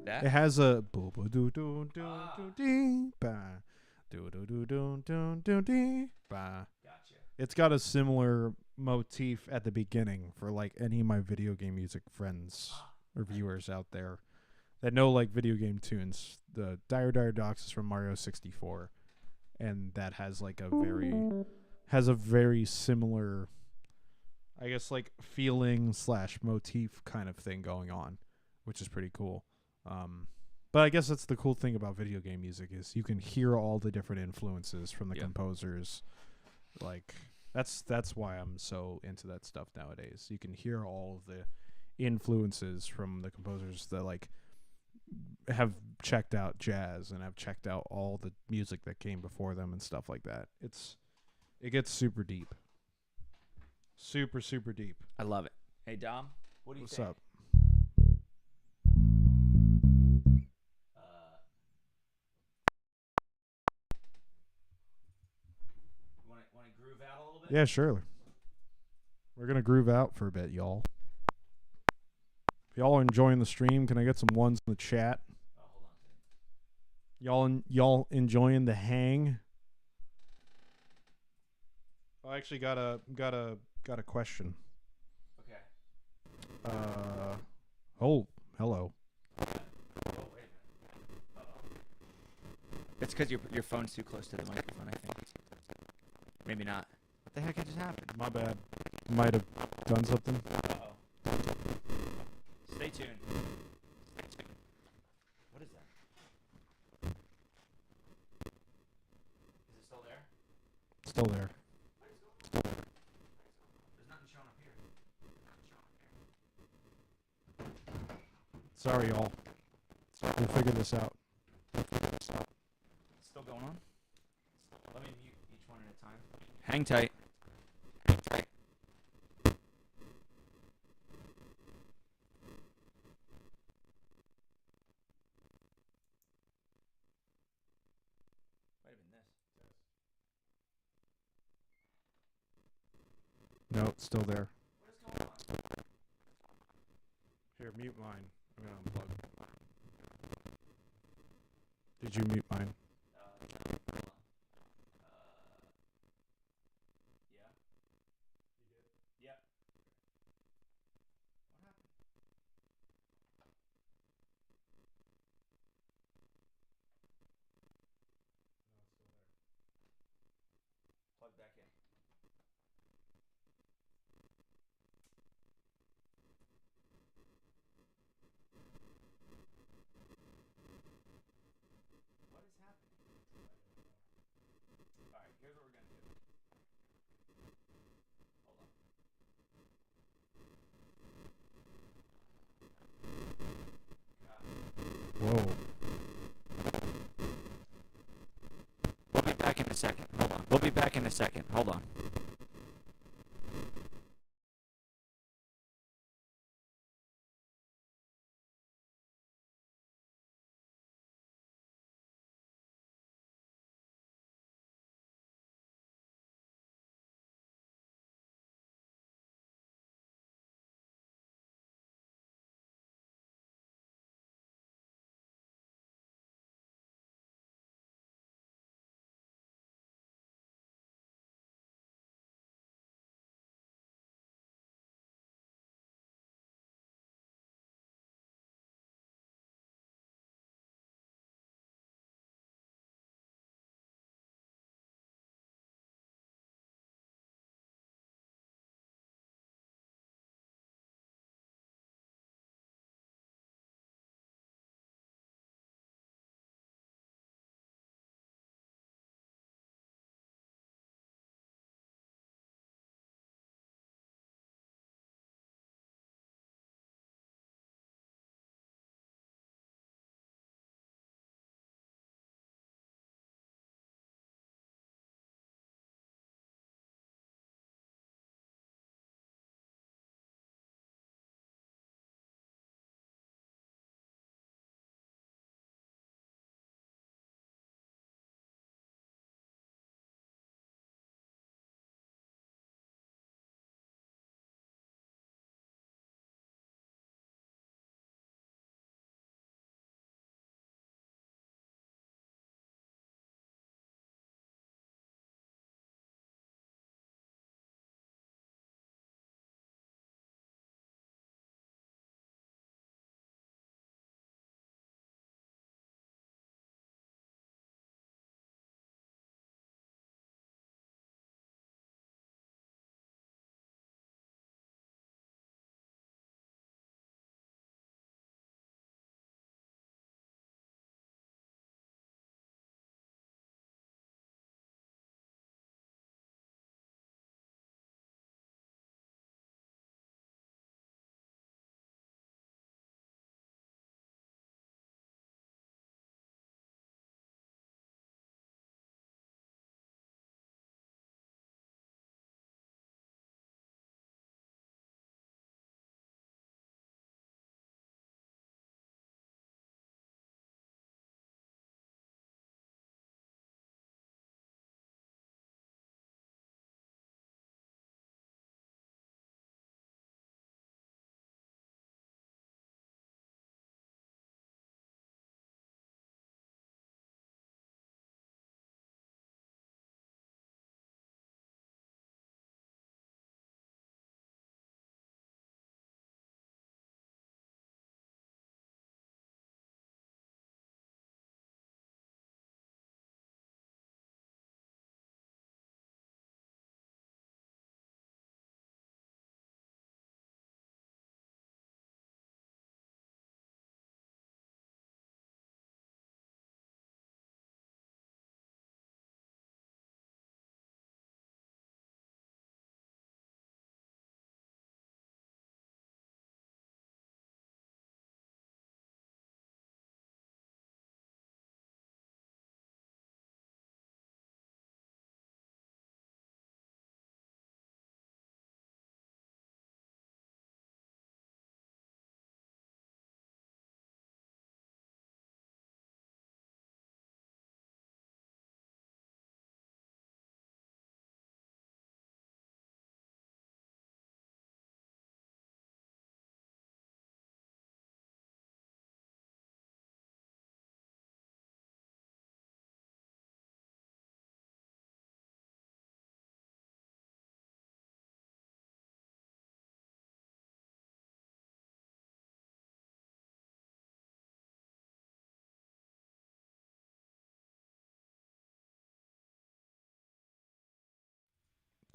That? It has a do do do do do dee ba do do do do do do dee ba. Gotcha. It's got a similar motif at the beginning for like any of my video game music friends or viewers out there that know like video game tunes. The Dire Docks is from Mario 64, and that has like a very similar, I guess, like feeling / motif kind of thing going on, which is pretty cool. But I guess that's the cool thing about video game music is you can hear all the different influences from the composers. Like that's why I'm so into that stuff nowadays. You can hear all of the influences from the composers that like have checked out jazz and have checked out all the music that came before them and stuff like that. It gets super deep. Super, super deep. I love it. Hey, Dom, what do you What's think? up? Want to groove out a little bit? Yeah, surely. We're going to groove out for a bit, y'all. If y'all are enjoying the stream, can I get some ones in the chat? Oh, hold on. Y'all enjoying the hang? I actually got a question. Okay. Oh, hello. Oh, wait a minute. Uh-oh. It's because your phone's too close to the microphone, I think. Maybe not. What the heck just happened? My bad. Might have done something. Uh-oh. Stay tuned. What is that? Is it still there? Still there. There's nothing showing up here. Sorry, y'all. We'll figure this out. It's still going on? Let me mute each one at a time. Hang tight. Might have been this. No, it's still there. What is going on? Here, mute mine. I'm going to unplug. Did you mute mine? Hold on. Yeah. You did? Yeah. What happened? Plug back in. What is happening? Alright, here's what we're gonna do. Hold on. Whoa. We'll be back in a second. Hold on. We'll be back in a second. Hold on.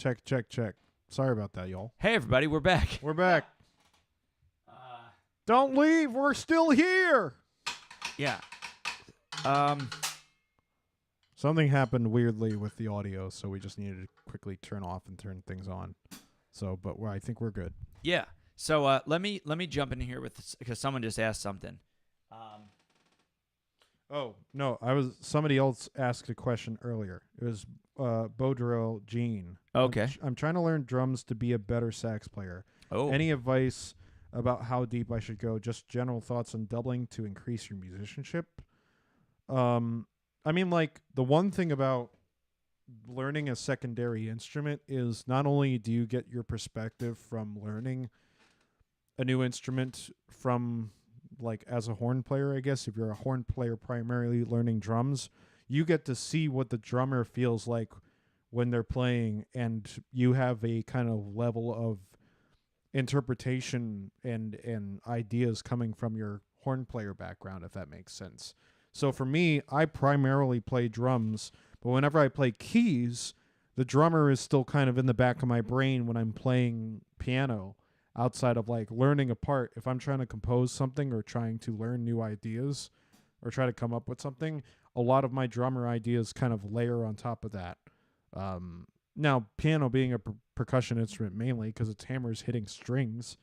Check, check, check. Sorry about that, y'all. Hey, everybody, we're back. We're back. Don't leave. We're still here. Yeah. Something happened weirdly with the audio, so we just needed to quickly turn off and turn things on. So, but I think we're good. Yeah. So let me jump in here because someone just asked something. Oh no, somebody else asked a question earlier. It was Baudril Jean. Okay. I'm trying to learn drums to be a better sax player. Oh. Any advice about how deep I should go? Just general thoughts on doubling to increase your musicianship. I mean, like, the one thing about learning a secondary instrument is not only do you get your perspective from learning a new instrument from, like, as a horn player, I guess, if you're a horn player primarily learning drums, you get to see what the drummer feels like when they're playing, and you have a kind of level of interpretation and ideas coming from your horn player background, if that makes sense. So for me, I primarily play drums, but whenever I play keys, the drummer is still kind of in the back of my brain when I'm playing piano, outside of like learning a part. If I'm trying to compose something or trying to learn new ideas or try to come up with something, a lot of my drummer ideas kind of layer on top of that. Now, piano being a percussion instrument mainly because it's hammers hitting strings,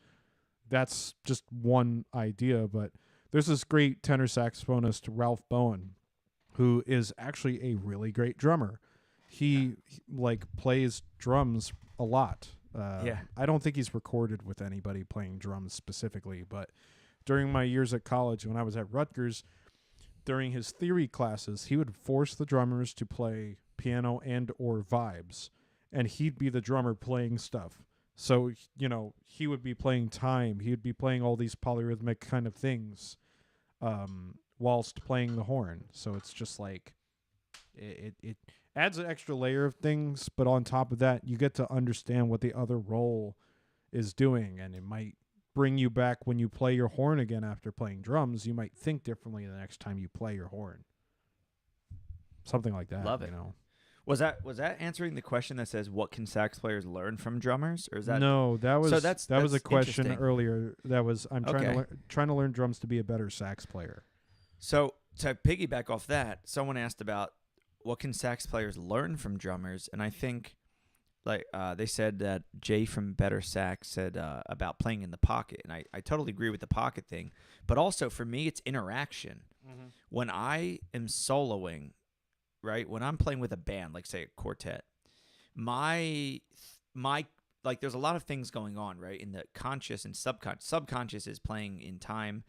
that's just one idea, but there's this great tenor saxophonist, Ralph Bowen, who is actually a really great drummer. He like plays drums a lot. I don't think he's recorded with anybody playing drums specifically, but during my years at college, when I was at Rutgers, during his theory classes, he would force the drummers to play piano and or vibes, and he'd be the drummer playing stuff. So, you know, he would be playing time. He would be playing all these polyrhythmic kind of things whilst playing the horn. So it's just like it adds an extra layer of things, but on top of that, you get to understand what the other role is doing, and it might bring you back when you play your horn again after playing drums. You might think differently the next time you play your horn. Something like that. Love it. You know? Was that answering the question that says what can sax players learn from drummers, or is that No, that was that's was a question interesting. earlier. That was I'm Okay. trying to learn drums to be a better sax player. So to piggyback off that, someone asked about what can sax players learn from drummers, and I think like they said that Jay from Better Sax said about playing in the pocket, and I totally agree with the pocket thing, but also for me it's interaction. Mm-hmm. When I am soloing, right, when I'm playing with a band, like say a quartet, my like there's a lot of things going on, right, in the conscious and subconscious. Subconscious is playing in time,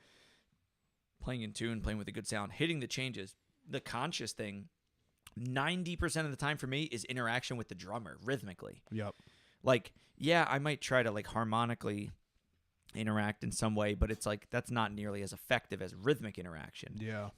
playing in tune, playing with a good sound, hitting the changes. The conscious thing, 90% of the time for me, is interaction with the drummer rhythmically. Yep. Like, yeah, I might try to like harmonically interact in some way, but it's like that's not nearly as effective as rhythmic interaction. Yeah.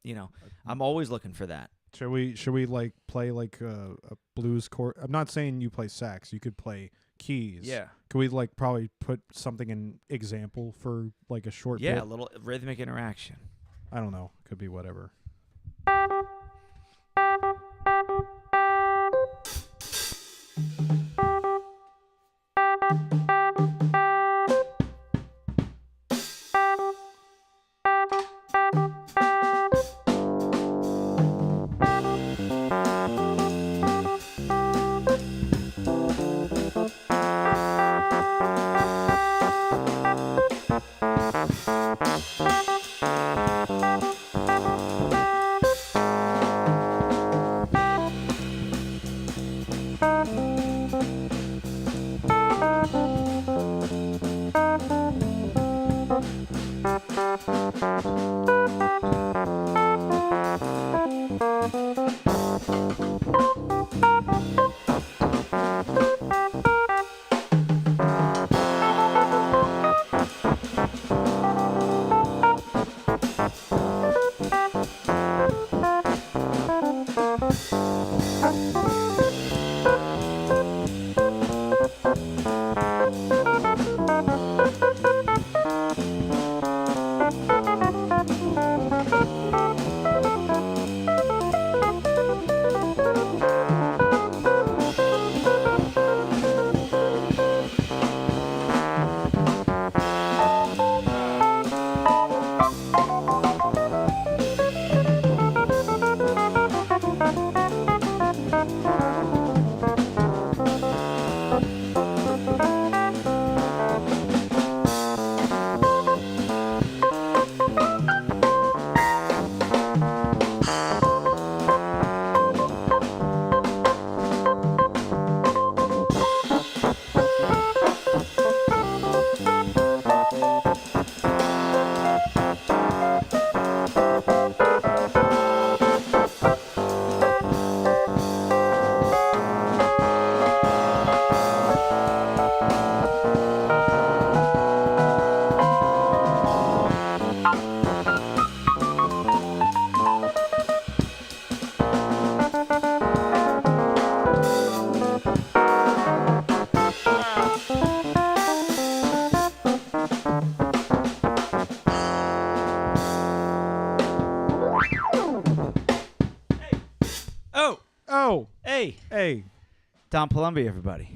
You know, I'm always looking for that. Should we like play like a blues chord? I'm not saying you play sax. You could play keys. Yeah. Could we like probably put something in example for like a short Yeah, bit? a little rhythmic interaction. I don't know. Could be whatever. Hey, Don Palombi, everybody.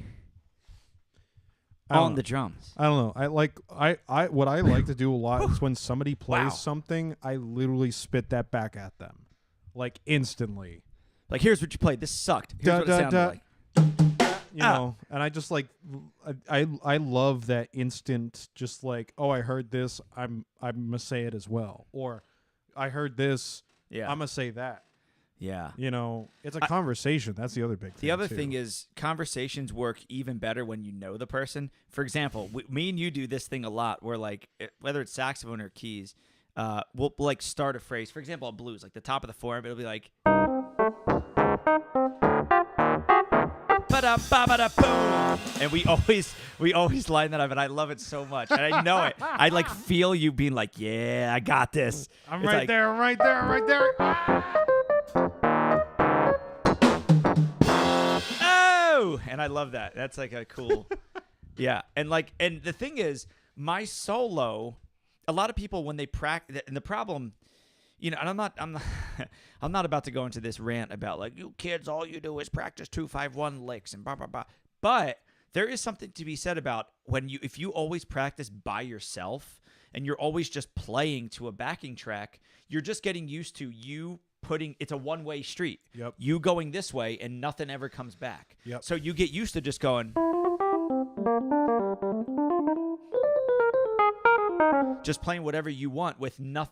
On the drums. I don't know. What I like to do a lot is when somebody plays Wow. something, I literally spit that back at them, like instantly. Like, here's what you played. This sucked. Here's what it sounded like. You know, and I just like, I love that instant. Just like, oh, I heard this, I'm gonna say it as well, or I heard this, Yeah. I'm gonna say that. Yeah. You know, it's a conversation. That's the other big thing. The other too. thing is conversations work even better when you know the person. For example, me and you do this thing a lot where, like, whether it's saxophone or keys, we'll like start a phrase. For example, on blues, like the top of the form, it'll be like, ba-da-ba-ba-da-boom. And we always line that up, and I love it so much. And I know it. I like feel you being like, yeah, I got this. I'm It's right like, there, right there, right there. Oh, and I love that. That's like a cool, yeah. And the thing is, my solo, a lot of people when they practice, and the problem, you know, and I'm not about to go into this rant about like, you kids, all you do is practice 2-5-1 licks and blah blah blah. But there is something to be said about if you always practice by yourself and you're always just playing to a backing track, you're just getting used to you putting, it's a one-way street. Yep. You going this way and nothing ever comes back. Yep. So you get used to just going, just playing whatever you want with no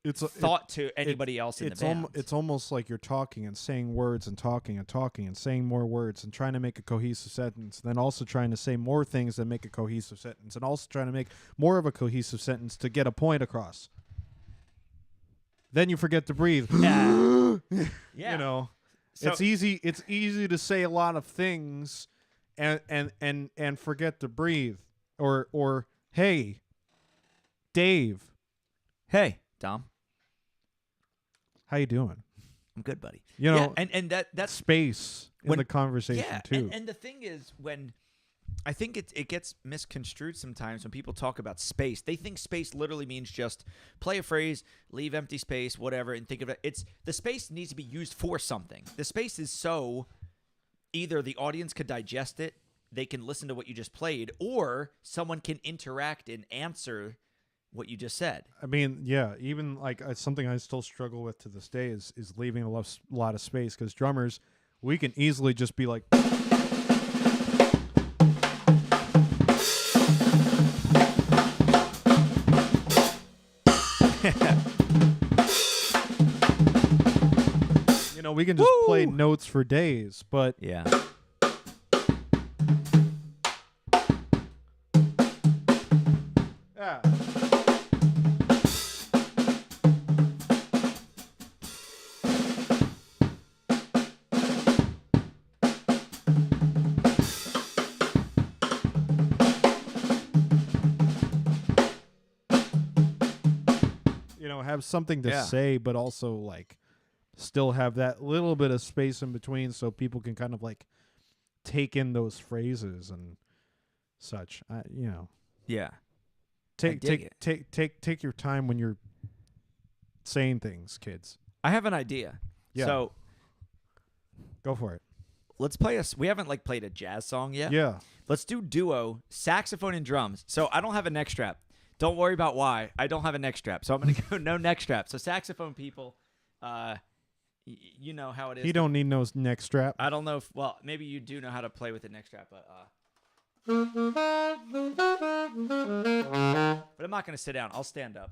thought to anybody else in the band. It's almost like you're talking and saying words and talking and talking and saying more words and trying to make a cohesive sentence, then also trying to say more things that make a cohesive sentence, and also trying to make more of a cohesive sentence to get a point across. Then you forget to breathe. Yeah. You know, So- it's easy to say a lot of things and forget to breathe. Or hey, Dave, Hey, Dom. how you doing? I'm good, buddy. You know, yeah, and that's space in when- the conversation yeah, too. and the thing is, when I think it gets misconstrued sometimes when people talk about space. They think space literally means just play a phrase, leave empty space, whatever, and think of it. It's the space needs to be used for something. The space is so either the audience could digest it, they can listen to what you just played, or someone can interact and answer what you just said. I mean, yeah, even like something I still struggle with to this day is leaving a lot of space, because drummers, we can easily just be like, you know, we can just play notes for days, but Yeah. yeah. You know, have something to Yeah. say, but also like still have that little bit of space in between so people can kind of like take in those phrases and such. You know, Yeah. take dig take your time when you're saying things, kids. I have an idea. Yeah. So Go for it. let's play we haven't like played a jazz song yet. Yeah. Let's do duo, saxophone and drums. So I don't have a neck strap. Don't worry about why. I don't have a neck strap. So I'm going to go no neck strap. So saxophone people, you know how it is. He don't need no neck strap. I don't know if, well, maybe you do know how to play with a neck strap, but I'm not going to sit down. I'll stand up.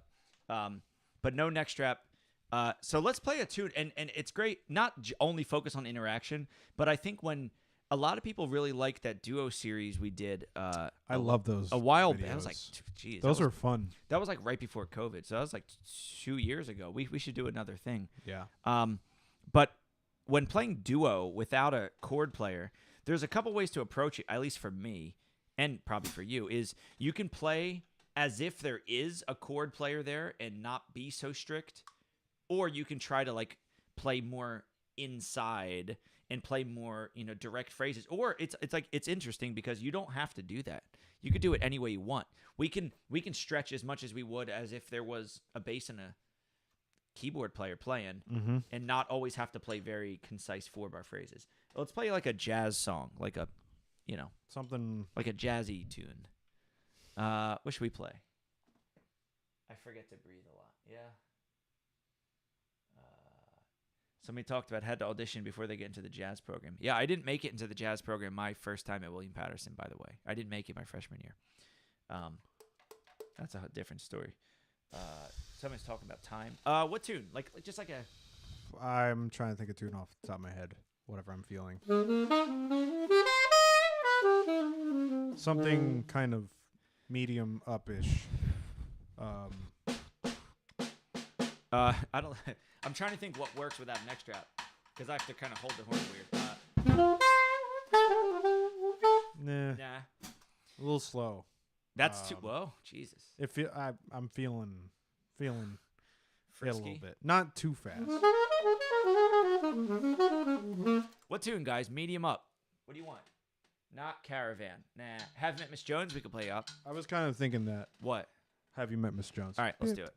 But no neck strap. So let's play a tune, and it's great, not only focus on interaction, but I think when a lot of people really like that duo series we did. I love those. A while back. I was like, videos. geez. Those were fun. That was like right before COVID. So that was like 2 years ago. We should do another thing. Yeah. But when playing duo without a chord player, there's a couple ways to approach it, at least for me, and probably for you, is you can play as if there is a chord player there and not be so strict, or you can try to like play more inside and play more, you know, direct phrases. Or it's like it's interesting because you don't have to do that. You could do it any way you want. We can stretch as much as we would as if there was a bass and keyboard player playing Mm-hmm. and not always have to play very concise 4-bar phrases. Let's play like a jazz song, like a, Something. like a jazzy tune. What should we play? I forget to breathe a lot. Yeah. Somebody talked about had to audition before they get into the jazz program. Yeah, I didn't make it into the jazz program my first time at William Patterson, by the way. I didn't make it my freshman year. That's a different story. Somebody's talking about time. What tune? Like just like a... I'm trying to think of a tune off the top of my head. Whatever I'm feeling. Something kind of medium up-ish. I don't... I'm trying to think what works without an extra out, because I have to kind of hold the horn weird. Nah. Nah. A little slow. That's too... Whoa, Jesus. I'm feeling it a Frisky. little bit. Not too fast. What tune, guys? Medium up. What do you want? Not Caravan. Nah. Haven't Met Miss Jones? We could play up. I was kind of thinking that. What? Have you met Miss Jones? All right, let's do it.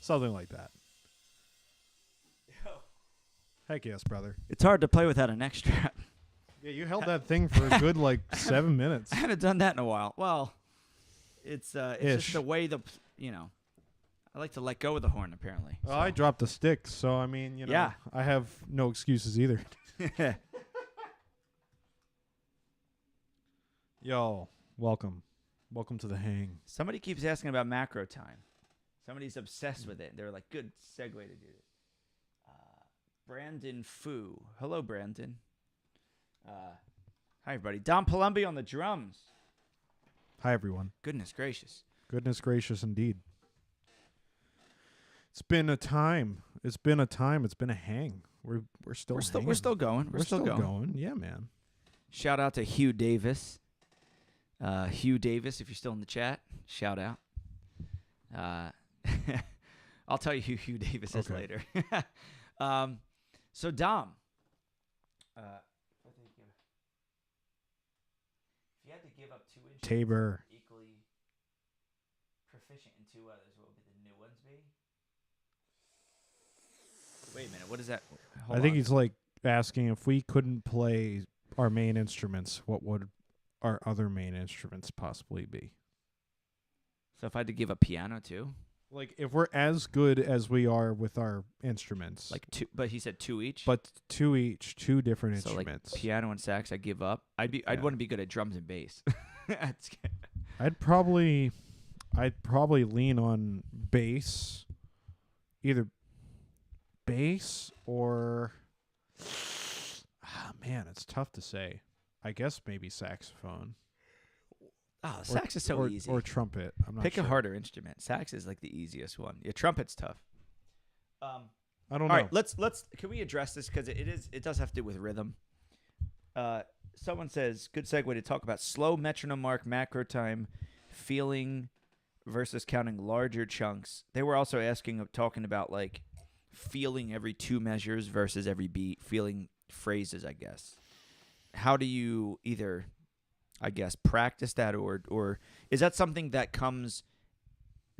Something like that. Heck yes, brother. It's hard to play without a neck strap. Yeah, you held that thing for a good 7 minutes. I haven't done that in a while. Well, it's just Ish. the way I like to let go of the horn apparently. Well, I dropped the stick, so I mean, Yeah. I have no excuses either. Yo, welcome to the hang. Somebody keeps asking about macro time. Somebody's obsessed with it. They're like, good segue to do this. Brandon Fu. Hello, Brandon. Hi, everybody. Don Palombi on the drums. Hi, everyone. Goodness gracious. Goodness gracious, indeed. It's been a time. It's been a hang. We're still hanging. We're still going. We're still going. Yeah, man. Shout out to Hugh Davis. Hugh Davis, if you're still in the chat, shout out. I'll tell you who Hugh Davis is later. So Dom, if you had to give up 2 instruments Tabor. equally proficient in 2 others, what would the new ones be? Wait a minute, what is that? Hold I think on. he's asking if we couldn't play our main instruments, what would our other main instruments possibly be? So if I had to give up piano too? If we're as good as we are with our instruments. 2, but he said 2 each. But 2 each, 2 different So instruments. piano and sax, I give up. I'd want to be good at drums and bass. I'd probably lean on bass, either bass or man, it's tough to say. I guess maybe saxophone. Oh, sax is so easy. Or trumpet. I'm not Pick sure. a harder instrument. Sax is the easiest one. Yeah, trumpet's tough. I don't know. All right, let's can we address this because it does have to do with rhythm. Someone says good segue to talk about slow metronome mark macro time, feeling versus counting larger chunks. They were also talking about feeling every 2 measures versus every beat, feeling phrases, I guess. How do you either, I guess, practice that or is that something that comes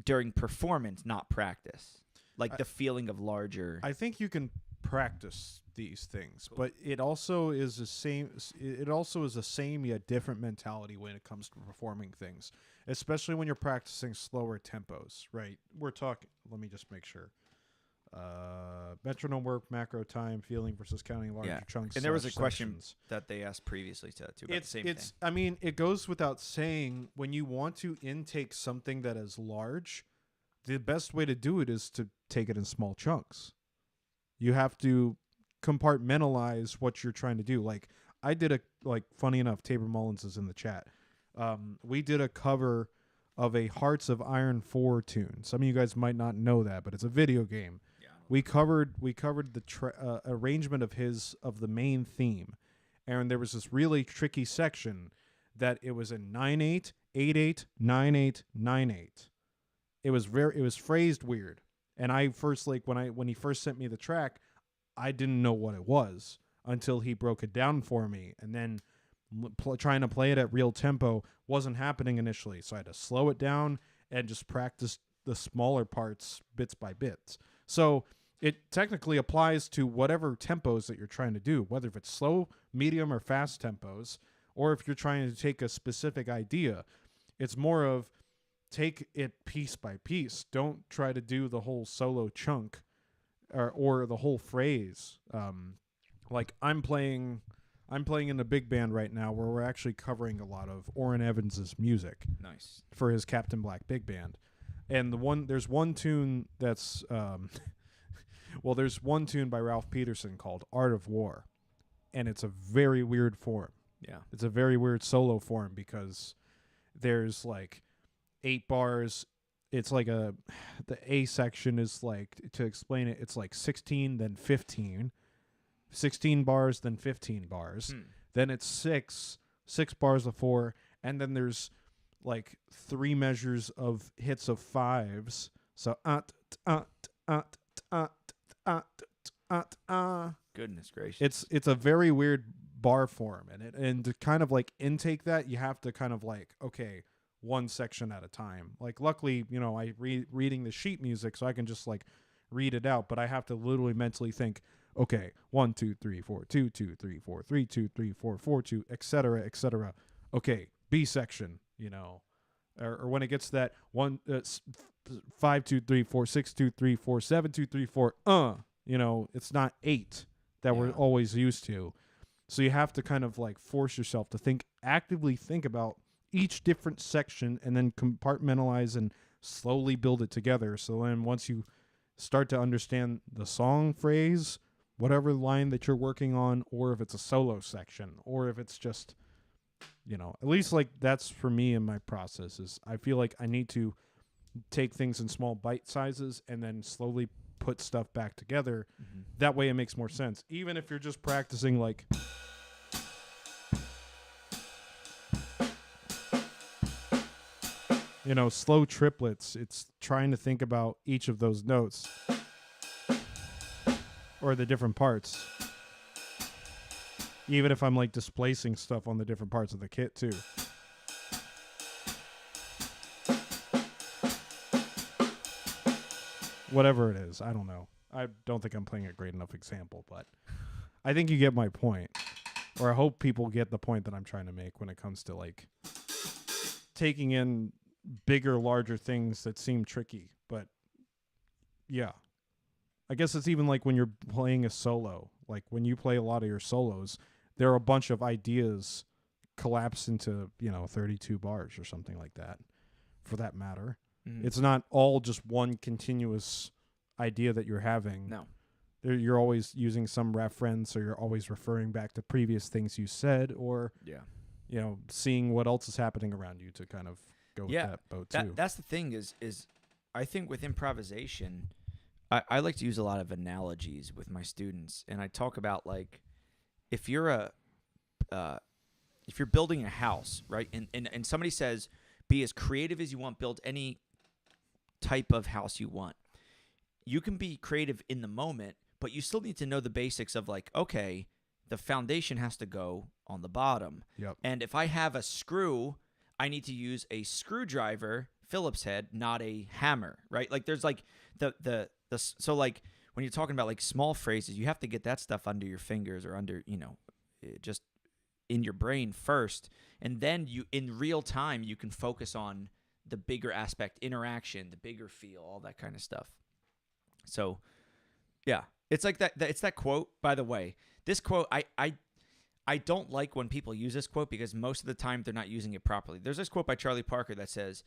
during performance, not practice? The feeling of larger. I think you can practice these things, but it also is the same. It also is the same yet different mentality when it comes to performing things, especially when you're practicing slower tempos. Right? We're talking. Let me just make sure. Metronome work, macro time, feeling versus counting larger chunks. And there was a question sections. that they asked previously too about the same thing. I mean, it goes without saying when you want to intake something that is large, the best way to do it is to take it in small chunks. You have to compartmentalize what you're trying to do. I did funny enough, Tabor Mullins is in the chat. We did a cover of a Hearts of Iron 4 tune. Some of you guys might not know that, but it's a video game. we covered the arrangement of the main theme, and there was this really tricky section that it was in 9/8, 8/8, 9/8, 9/8. It was phrased weird, and I first when he first sent me the track, I didn't know what it was until he broke it down for me, and then trying to play it at real tempo wasn't happening initially, so I had to slow it down and just practice the smaller parts bits by bits. So it technically applies to whatever tempos that you're trying to do, whether if it's slow, medium, or fast tempos, or if you're trying to take a specific idea. It's more of take it piece by piece. Don't try to do the whole solo chunk or the whole phrase. Like I'm playing in a big band right now where we're actually covering a lot of Orrin Evans's music. Nice. For his Captain Black big band. And there's one tune that's there's one tune by Ralph Peterson called Art of War, and it's a very weird form. Yeah. It's a very weird solo form because there's like 8 bars. It's like the A section is like, to explain it, it's like 16, then 15. 16 bars, then 15 bars. Then it's 6 bars of 4, and then there's like 3 measures of hits of 5s. So Goodness gracious. It's a very weird bar form, and to kind of like intake that, you have to kind of like, okay, one section at a time. Like luckily, I reading the sheet music, so I can just like read it out, but I have to literally mentally think, okay, 1 2 3 4 2 2 3 4 3 2 3 4 4 2, etc., etc. Okay, B section, or when it gets to that 5 2 3 4 6 2 3 4 7 2 3 4, it's not 8 that we're always used to. So you have to kind of like force yourself to actively think about each different section and then compartmentalize and slowly build it together. So then once you start to understand the song phrase, whatever line that you're working on, or if it's a solo section, or if it's just, at least like that's for me in my process is I feel like I need to take things in small bite sizes and then slowly put stuff back together. Mm-hmm. That way it makes more sense. Even if you're just practicing like... slow triplets, it's trying to think about each of those notes or the different parts. Even if I'm like displacing stuff on the different parts of the kit too. Whatever it is, I don't know. I don't think I'm playing a great enough example, but I think you get my point. Or I hope people get the point that I'm trying to make when it comes to like taking in bigger, larger things that seem tricky. But yeah, I guess it's even like when you're playing a solo, like when you play a lot of your solos, there are a bunch of ideas collapsed into 32 bars or something like that, for that matter. It's not all just one continuous idea that you're having. No, you're always using some reference, or you're always referring back to previous things you said, or seeing what else is happening around you to kind of go with that boat too. That's the thing is I think with improvisation, I like to use a lot of analogies with my students, and I talk about like if you're building a house, right, and somebody says be as creative as you want, build any type of house you want. You can be creative in the moment, but you still need to know the basics of like, okay, the foundation has to go on the bottom. Yep. And if I have a screw, I need to use a screwdriver, Phillips head, not a hammer, right? Like there's like so like when you're talking about like small phrases, you have to get that stuff under your fingers or under, just in your brain first. And then you, in real time, you can focus on the bigger aspect, interaction, the bigger feel, all that kind of stuff. So yeah, it's like that. It's that quote, by the way. This quote, I don't like when people use this quote because most of the time they're not using it properly. There's this quote by Charlie Parker that says,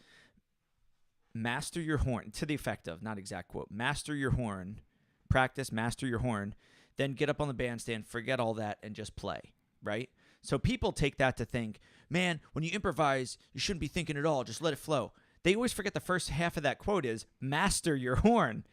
master your horn, to the effect of, not exact quote, master your horn, practice, master your horn, then get up on the bandstand, forget all that, and just play, right? So people take that to think, man, when you improvise, you shouldn't be thinking at all, just let it flow. They always forget the first half of that quote is, master your horn.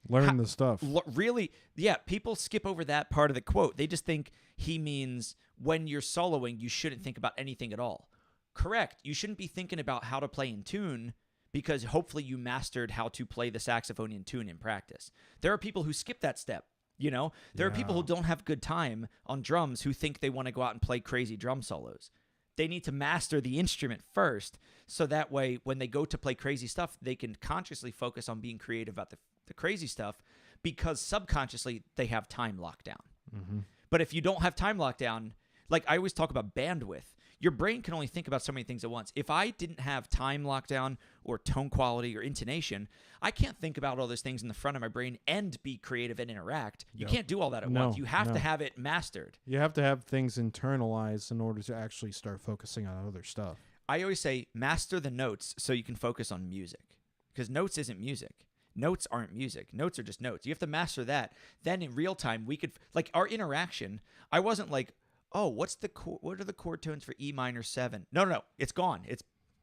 Learn the stuff. Really, yeah, people skip over that part of the quote. They just think he means when you're soloing, you shouldn't think about anything at all. Correct. You shouldn't be thinking about how to play in tune because hopefully you mastered how to play the saxophone in tune in practice. There are people who skip that step. There are people who don't have good time on drums who think they want to go out and play crazy drum solos. They need to master the instrument first, so that way when they go to play crazy stuff, they can consciously focus on being creative about the crazy stuff because subconsciously they have time lockdown. Mm-hmm. But if you don't have time lockdown, like I always talk about bandwidth, your brain can only think about so many things at once. If I didn't have time lockdown or tone quality or intonation, I can't think about all those things in the front of my brain and be creative and interact. You can't do all that at once. You have to have it mastered. You have to have things internalized in order to actually start focusing on other stuff. I always say master the notes so you can focus on music, because notes isn't music. Notes aren't music. Notes are just notes. You have to master that. Then in real time, we could, like our interaction, I wasn't like, oh, what are the chord tones for E minor 7? No. It's gone.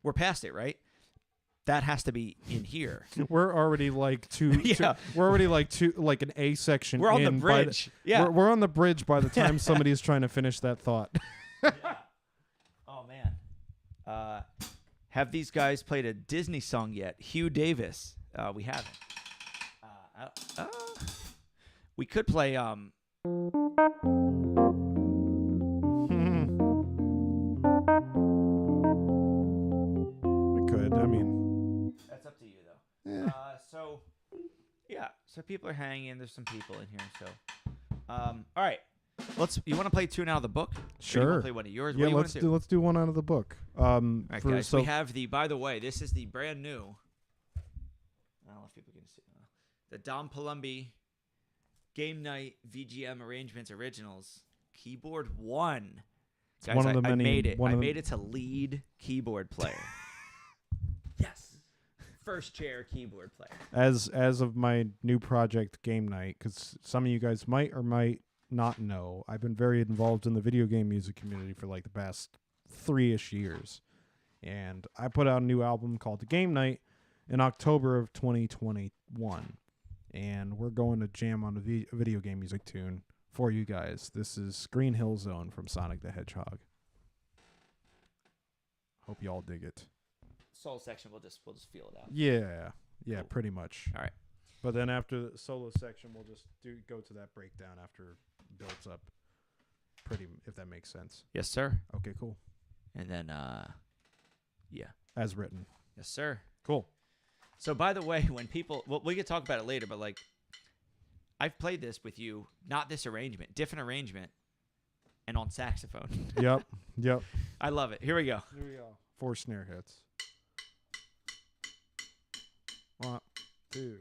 We're past it, right? That has to be in here. We're already like we're already like an A section. We're on the bridge. We're on the bridge by the time somebody's trying to finish that thought. Yeah. Oh man. Have these guys played a Disney song yet? Hugh Davis. We haven't. We could play We could. I mean, that's up to you though. So people are hanging. There's some people in here. So, all right. You want to play a tune out of the book? Sure. Or you want to play one of yours? Yeah, what do you let's do one out of the book. All right, guys. We have by the way, this is the brand new. I don't know if people can see. The Dom Palombi Game Night VGM Arrangements Originals Keyboard 1. Guys, one of the I many, made it. I made it to lead keyboard player. Yes. First chair keyboard player. As of my new project, Game Night, because some of you guys might or might not know, I've been very involved in the video game music community for like the past 3-ish years. And I put out a new album called The Game Night in October of 2021. And we're going to jam on a video game music tune for you guys. This is Green Hill Zone from Sonic the Hedgehog. Hope you all dig it. Solo section, we'll just feel it out. Yeah, Cool. pretty much. All right. But then after the solo section, we'll just go to that breakdown after it builds up. If that makes sense. Yes, sir. Okay, cool. And then, yeah. As written. Yes, sir. Cool. So, by the way, when people, well, we can talk about it later, but like, I've played this with you, not this arrangement, different arrangement, and on saxophone. Yep. I love it. Here we go. Here we go. 4 snare hits. 1, 2.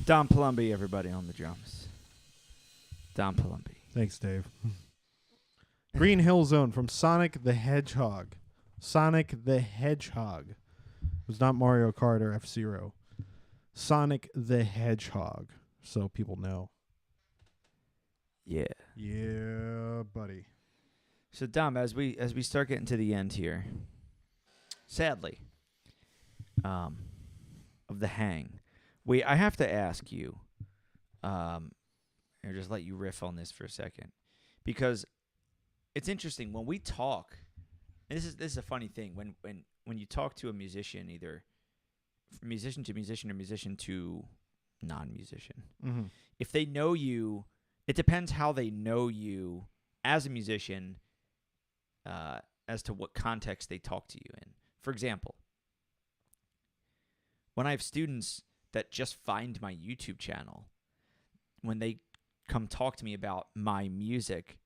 Don Palombi, everybody on the drums. Don Palombi. Thanks, Dave. Green Hill Zone from Sonic the Hedgehog. Sonic the Hedgehog. It was not Mario Kart or F-Zero. Sonic the Hedgehog. So people know. Yeah. Yeah, buddy. So Dom, as we start getting to the end here, sadly, of the hang, I have to ask you, and just let you riff on this for a second, because it's interesting when we talk. And this is a funny thing when you talk to a musician, either musician to musician or musician to non-musician. Mm-hmm. If they know you, it depends how they know you as a musician, as to what context they talk to you in. For example, when I have students that just find my YouTube channel, when they come talk to me about my music,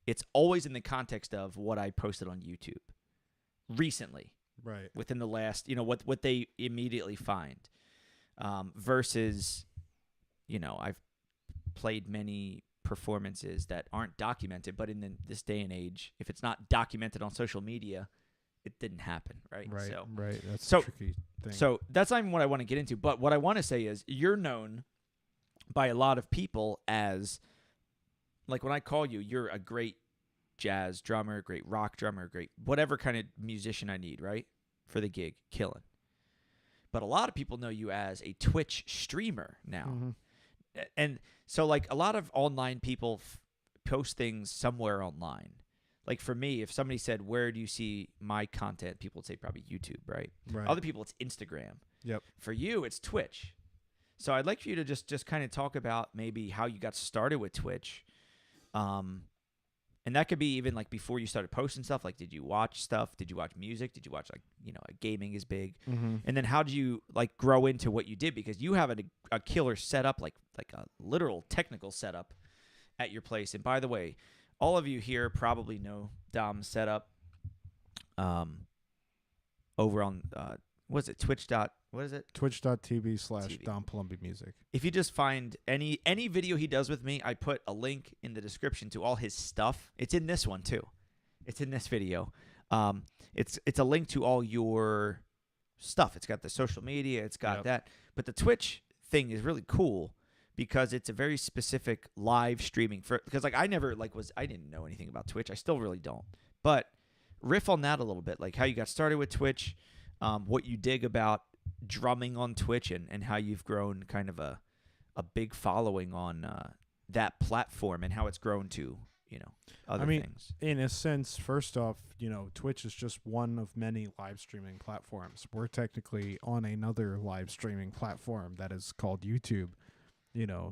it's always in the context of what I posted on YouTube recently. Right. Within the last, what they immediately find, versus, I've played many performances that aren't documented, but in this day and age, if it's not documented on social media, it didn't happen, right? Right, so, right. That's so, a tricky thing. So that's not even what I want to get into, but what I want to say is you're known by a lot of people as, like when I call you, you're a great jazz drummer, great rock drummer, great whatever kind of musician I need, right? For the gig, killing. But a lot of people know you as a Twitch streamer now. Mm-hmm. And so like a lot of online people post things somewhere online. Like for me, if somebody said, where do you see my content? People would say probably YouTube, right? Right. Other people, it's Instagram. Yep. For you, it's Twitch. So I'd like for you to just kind of talk about maybe how you got started with Twitch. And that could be even like before you started posting stuff. Like, did you watch stuff? Did you watch music? Did you watch gaming is big? Mm-hmm. And then how did you like grow into what you did? Because you have a killer setup, like a literal technical setup at your place. And by the way, all of you here probably know Dom's setup. Over on what is it? Twitch.tv/Dom Palombi Music. If you just find any video he does with me, I put a link in the description to all his stuff. It's in this one too. It's in this video. It's a link to all your stuff. It's got the social media. It's got that. But the Twitch thing is really cool because it's a very specific live streaming because like I didn't know anything about Twitch. I still really don't. But riff on that a little bit, like how you got started with Twitch, what you dig about drumming on Twitch, and how you've grown kind of a big following on that platform, and how it's grown to other things. In a sense, first off, Twitch is just one of many live streaming platforms. We're technically on another live streaming platform that is called YouTube.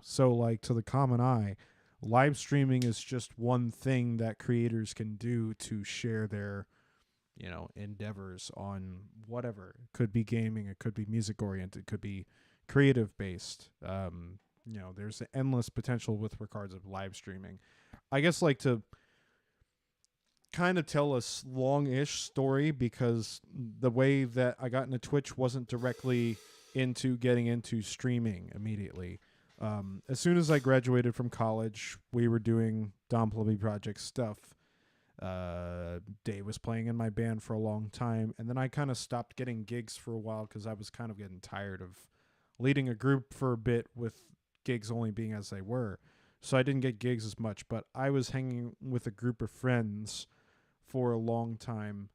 So like to the common eye, live streaming is just one thing that creators can do to share their endeavors on whatever. It could be gaming, it could be music oriented, it could be creative based. There's endless potential with regards of live streaming. I guess like to kind of tell a long-ish story, because the way that I got into Twitch wasn't directly into getting into streaming immediately. As soon as I graduated from college, we were doing Dom Palombi Project stuff. Dave was playing in my band for a long time, and then I kind of stopped getting gigs for a while because I was kind of getting tired of leading a group for a bit with gigs only being as they were. So I didn't get gigs as much, but I was hanging with a group of friends for a long time,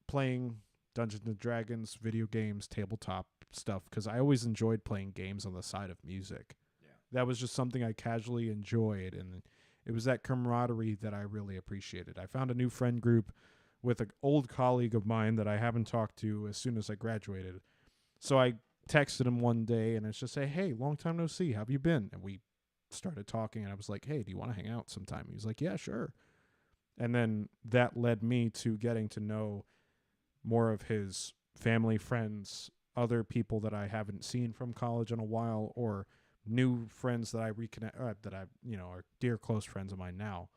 playing Dungeons and Dragons, video games, tabletop stuff, because I always enjoyed playing games on the side of music. Yeah. That was just something I casually enjoyed, and it was that camaraderie that I really appreciated. I found a new friend group with an old colleague of mine that I haven't talked to as soon as I graduated. So I texted him one day, and it's just say, hey, long time no see. How have you been? And we started talking, and I was like, hey, do you want to hang out sometime? He was like, yeah, sure. And then that led me to getting to know more of his family, friends, other people that I haven't seen from college in a while, or new friends that I reconnect, that I, are dear close friends of mine now.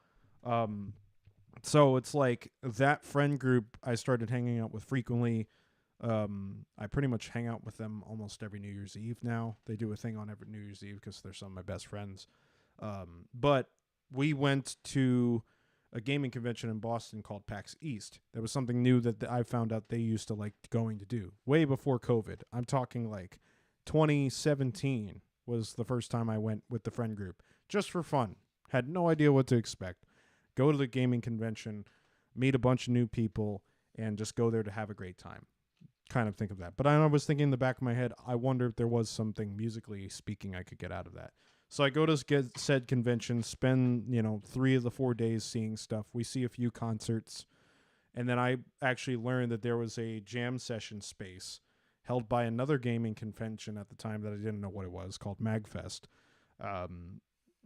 So it's like that friend group I started hanging out with frequently. I pretty much hang out with them almost every New Year's Eve now. They do a thing on every New Year's Eve because they're some of my best friends. But we went to a gaming convention in Boston called PAX East. That was something new that I found out they used to like going to do way before COVID. I'm talking like 2017 was the first time I went with the friend group just for fun. Had no idea what to expect. Go to the gaming convention, meet a bunch of new people, and just go there to have a great time. Kind of think of that. But I was thinking in the back of my head, I wonder if there was something musically speaking I could get out of that. So I go to said convention, spend 3 of the 4 days seeing stuff. We see a few concerts, and then I actually learned that there was a jam session space held by another gaming convention at the time that I didn't know what it was, called MagFest,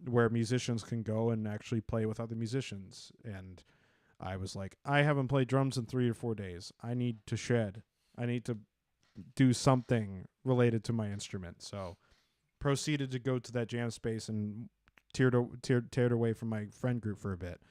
where musicians can go and actually play with other musicians. And I was like, I haven't played drums in 3 or 4 days. I need to shed. I need to do something related to my instrument. So proceeded to go to that jam space and teared away from my friend group for a bit.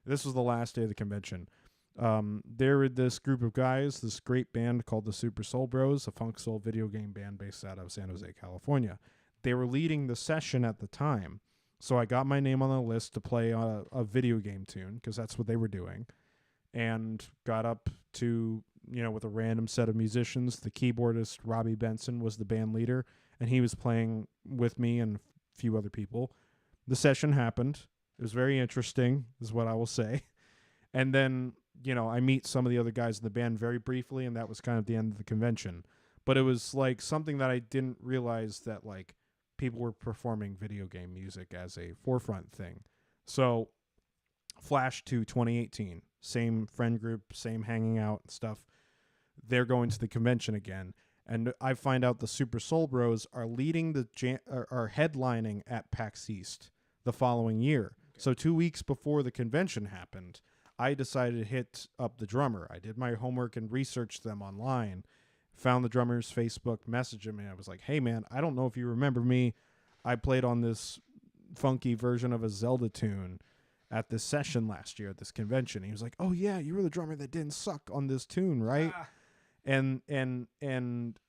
This was the last day of the convention. There were this group of guys, this great band called the Super Soul Bros, a funk soul video game band based out of San Jose, California. They were leading the session at the time. So I got my name on the list to play a video game tune, because that's what they were doing, and got up to, with a random set of musicians. The keyboardist, Robbie Benson, was the band leader, and he was playing with me and a few other people. The session happened. It was very interesting, is what I will say. And then, I meet some of the other guys in the band very briefly, and that was kind of the end of the convention. But it was like something that I didn't realize, that like people were performing video game music as a forefront thing. So flash to 2018, same friend group, same hanging out and stuff. They're going to the convention again. And I find out the Super Soul Bros are leading are headlining at PAX East the following year. Okay. So 2 weeks before the convention happened, I decided to hit up the drummer. I did my homework and researched them online, found the drummer's Facebook, messaged him, and I was like, hey, man, I don't know if you remember me. I played on this funky version of a Zelda tune at this session last year at this convention. He was like, oh, yeah, you were the drummer that didn't suck on this tune, right? And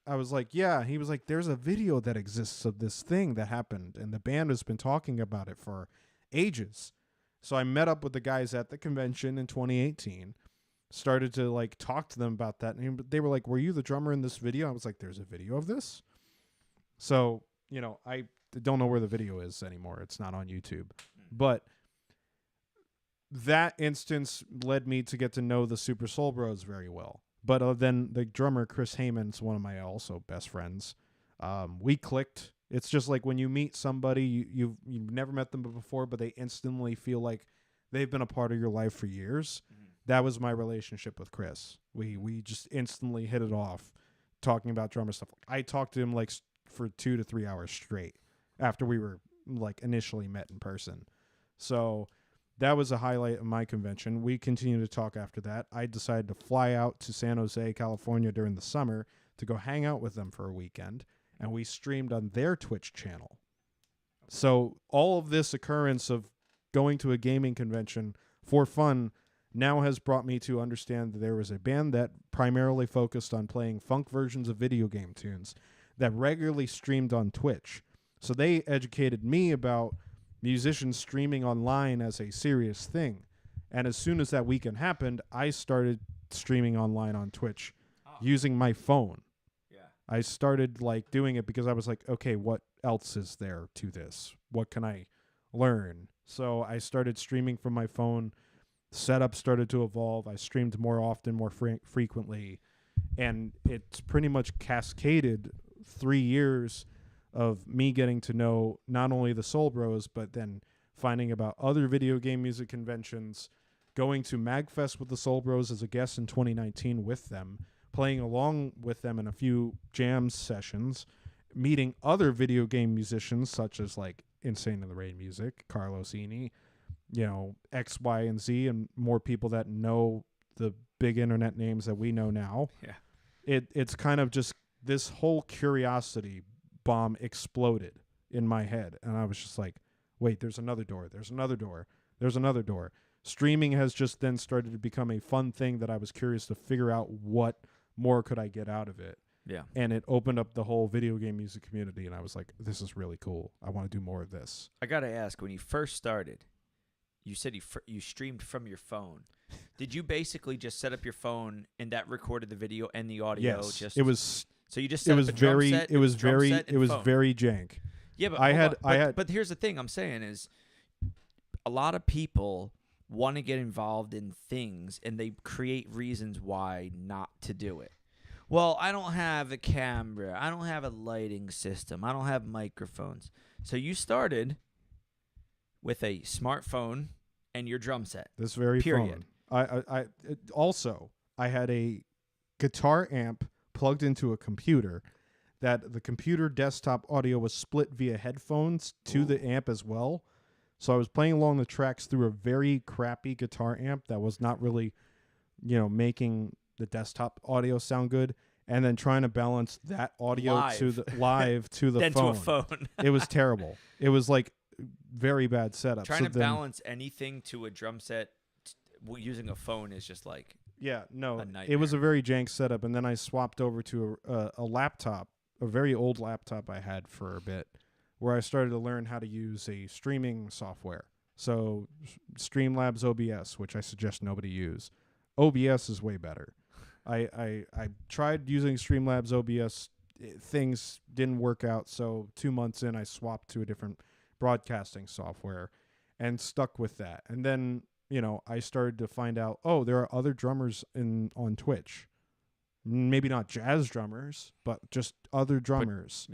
I was like, yeah. He was like, there's a video that exists of this thing that happened, and the band has been talking about it for ages. So I met up with the guys at the convention in 2018, started to like talk to them about that. And they were like, were you the drummer in this video? I was like, there's a video of this. So, I don't know where the video is anymore. It's not on YouTube. But that instance led me to get to know the Super Soul Bros very well. But then the drummer, Chris Heyman's one of my also best friends. We clicked. It's just like when you meet somebody, you've never met them before, but they instantly feel like they've been a part of your life for years. Mm-hmm. That was my relationship with Chris. We just instantly hit it off, talking about drummer stuff. I talked to him like for 2 to 3 hours straight after we were like initially met in person. So that was a highlight of my convention. We continued to talk after that. I decided to fly out to San Jose, California during the summer to go hang out with them for a weekend. And we streamed on their Twitch channel. So all of this occurrence of going to a gaming convention for fun now has brought me to understand that there was a band that primarily focused on playing funk versions of video game tunes that regularly streamed on Twitch. So they educated me about musicians streaming online as a serious thing. And as soon as that weekend happened, I started streaming online on Twitch using my phone. I started like doing it because I was like, okay, what else is there to this? What can I learn? So I started streaming from my phone. Setup started to evolve. I streamed more often, more frequently. And it's pretty much cascaded 3 years of me getting to know not only the Soul Bros, but then finding about other video game music conventions, going to MagFest with the Soul Bros as a guest in 2019 with them, playing along with them in a few jam sessions, meeting other video game musicians such as like Insane in the Rain Music, Carlos Eni, X, Y, and Z, and more people that know the big internet names that we know now. Yeah. It's kind of just this whole curiosity bomb exploded in my head. And I was just like, wait, there's another door. There's another door. There's another door. Streaming has just then started to become a fun thing that I was curious to figure out what more could I get out of it. Yeah. And it opened up the whole video game music community, and I was like, this is really cool. I want to do more of this. I got to ask, when you first started, you said you streamed from your phone. Did you basically just set up your phone and that recorded the video and the audio? Yes, it was. So you just set up a drum set, it was very phone. very jank. Yeah, but I hold on. had. But here's the thing I'm saying is, a lot of people want to get involved in things and they create reasons why not to do it. Well, I don't have a camera. I don't have a lighting system. I don't have microphones. So you started with a smartphone and your drum set. This very period. phone. I had a guitar amp plugged into a computer that the computer desktop audio was split via headphones to the amp as well. So I was playing along the tracks through a very crappy guitar amp that was not really, making the desktop audio sound good, and then trying to balance that audio to the then phone. To a phone. It was terrible. It was like very bad setup. Trying to balance anything to a drum set using a phone is just like a nightmare. It was a very jank setup, and then I swapped over to a laptop, a very old laptop I had for a bit, where I started to learn how to use a streaming software. So Streamlabs OBS, which I suggest nobody use. OBS is way better. I tried using Streamlabs OBS. Things didn't work out, so 2 months in, I swapped to a different broadcasting software and stuck with that. And then, I started to find out, there are other drummers on Twitch. Maybe not jazz drummers, but just other drummers.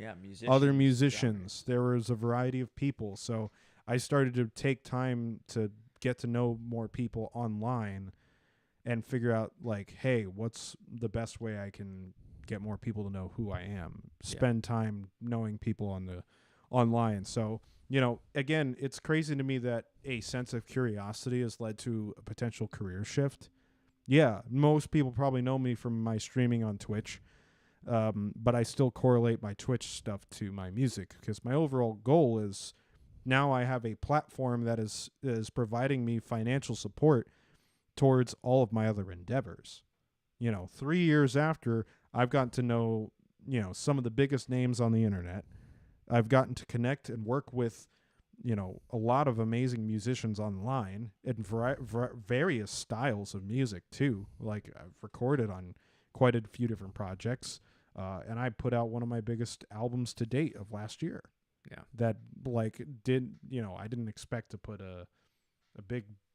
Other musicians. There was a variety of people. So I started to take time to get to know more people online and figure out, like, hey, what's the best way I can get more people to know who I am? Spend time knowing people online. So, again, it's crazy to me that a sense of curiosity has led to a potential career shift. Yeah, most people probably know me from my streaming on Twitch, but I still correlate my Twitch stuff to my music, because my overall goal is now I have a platform that is providing me financial support towards all of my other endeavors. 3 years after, I've gotten to know, some of the biggest names on the internet. I've gotten to connect and work with, a lot of amazing musicians online in various styles of music too. Like, I've recorded on quite a few different projects, and I put out one of my biggest albums to date of last year. Yeah. That I didn't expect to put a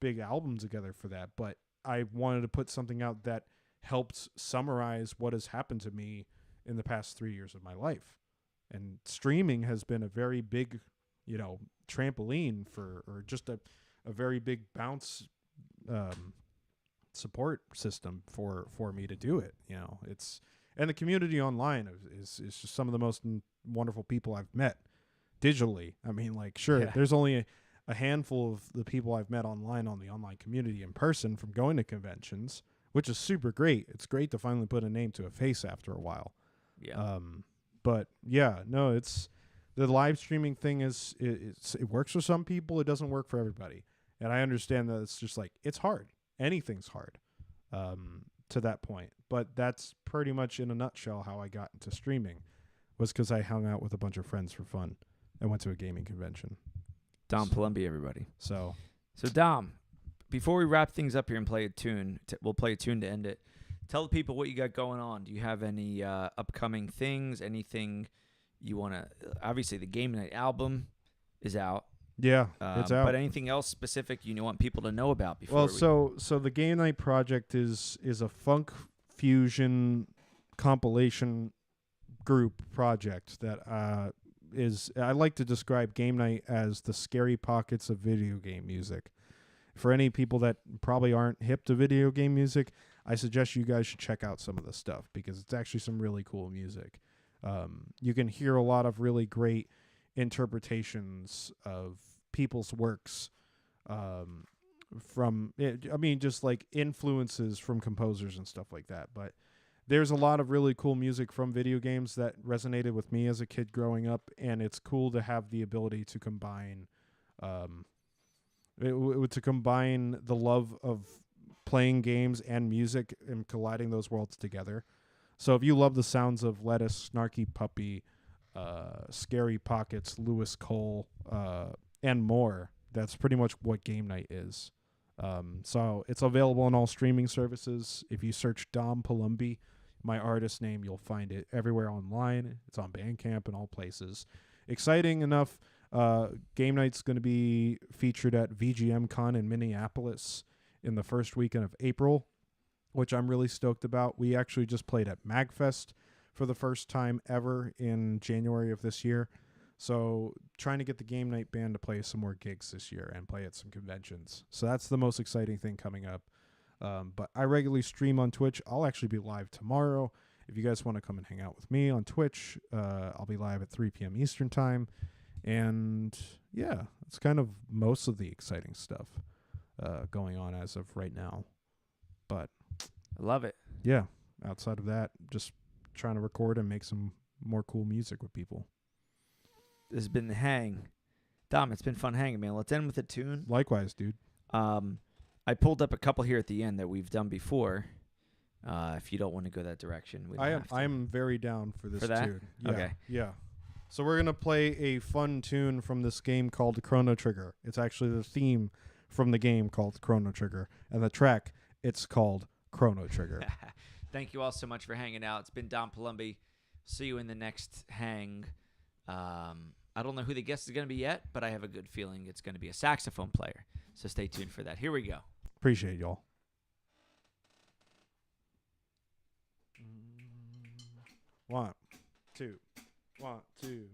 big album together for that, but I wanted to put something out that helped summarize what has happened to me in the past 3 years of my life. And streaming has been a very big, trampoline or just a very big bounce support system for me to do it. And the community online is just some of the most wonderful people I've met digitally. I mean, there's only a handful of the people I've met online on the online community in person from going to conventions, which is super great. It's great to finally put a name to a face after a while. Yeah. But yeah, no, it's the live streaming thing it works for some people. It doesn't work for everybody. And I understand that it's just it's hard. Anything's hard, to that point. But that's pretty much in a nutshell how I got into streaming, was because I hung out with a bunch of friends for fun and went to a gaming convention. Dom Palombi, everybody. So Dom, before we wrap things up here and play a tune, we'll play a tune to end it. Tell the people what you got going on. Do you have any upcoming things? Anything you want to? Obviously, the Game Night album is out. Yeah, it's out. But anything else specific you want people to know about before? Well, so the Game Night project is a funk fusion compilation group project that I like to describe Game Night as the scary pockets of video game music. For any people that probably aren't hip to video game music, I suggest you guys should check out some of the stuff, because it's actually some really cool music. You can hear a lot of really great interpretations of people's works just like influences from composers and stuff like that. But there's a lot of really cool music from video games that resonated with me as a kid growing up, and it's cool to have the ability to combine the love of playing games and music and colliding those worlds together. So if you love the sounds of Lettuce, Snarky Puppy, Scary Pockets, Lewis Cole, and more, that's pretty much what Game Night is. So it's available on all streaming services. If you search Dom Palombi, my artist name, you'll find it everywhere online. It's on Bandcamp and all places. Exciting enough, Game Night's going to be featured at VGM Con in Minneapolis in the first weekend of April, which I'm really stoked about. We actually just played at MagFest for the first time ever in January of this year. So trying to get the Game Night band to play some more gigs this year and play at some conventions. So that's the most exciting thing coming up. But I regularly stream on Twitch. I'll actually be live tomorrow. If you guys want to come and hang out with me on Twitch, I'll be live at 3 p.m. Eastern time. And yeah, it's kind of most of the exciting stuff going on as of right now. But I love it. yeah, outside of that, just trying to record and make some more cool music with people. This has been the hang. Dom, it's been fun hanging, man. Let's end with a tune. Likewise, dude. I pulled up a couple here at the end that we've done before. If you don't want to go that direction, we don't have to. I am very down for this For that? tune. Yeah, Okay. Yeah. So we're gonna play a fun tune from this game called Chrono Trigger. It's actually the theme from the game called Chrono Trigger, and the track it's called Chrono Trigger. Thank you all so much for hanging out. It's been Dom Palombi. See you in the next hang. I don't know who the guest is going to be yet, but I have a good feeling it's going to be a saxophone player. So stay tuned for that. Here we go. Appreciate y'all. 1, 2, 1, 2.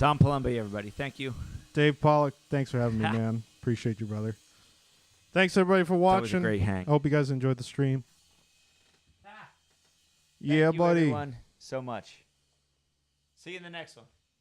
Don Palombi, everybody. Thank you. Dave Pollack, thanks for having me, man. Appreciate you, brother. Thanks, everybody, for watching. That was a great hang. I hope you guys enjoyed the stream. Thank Yeah, you, buddy. everyone, so much. See you in the next one.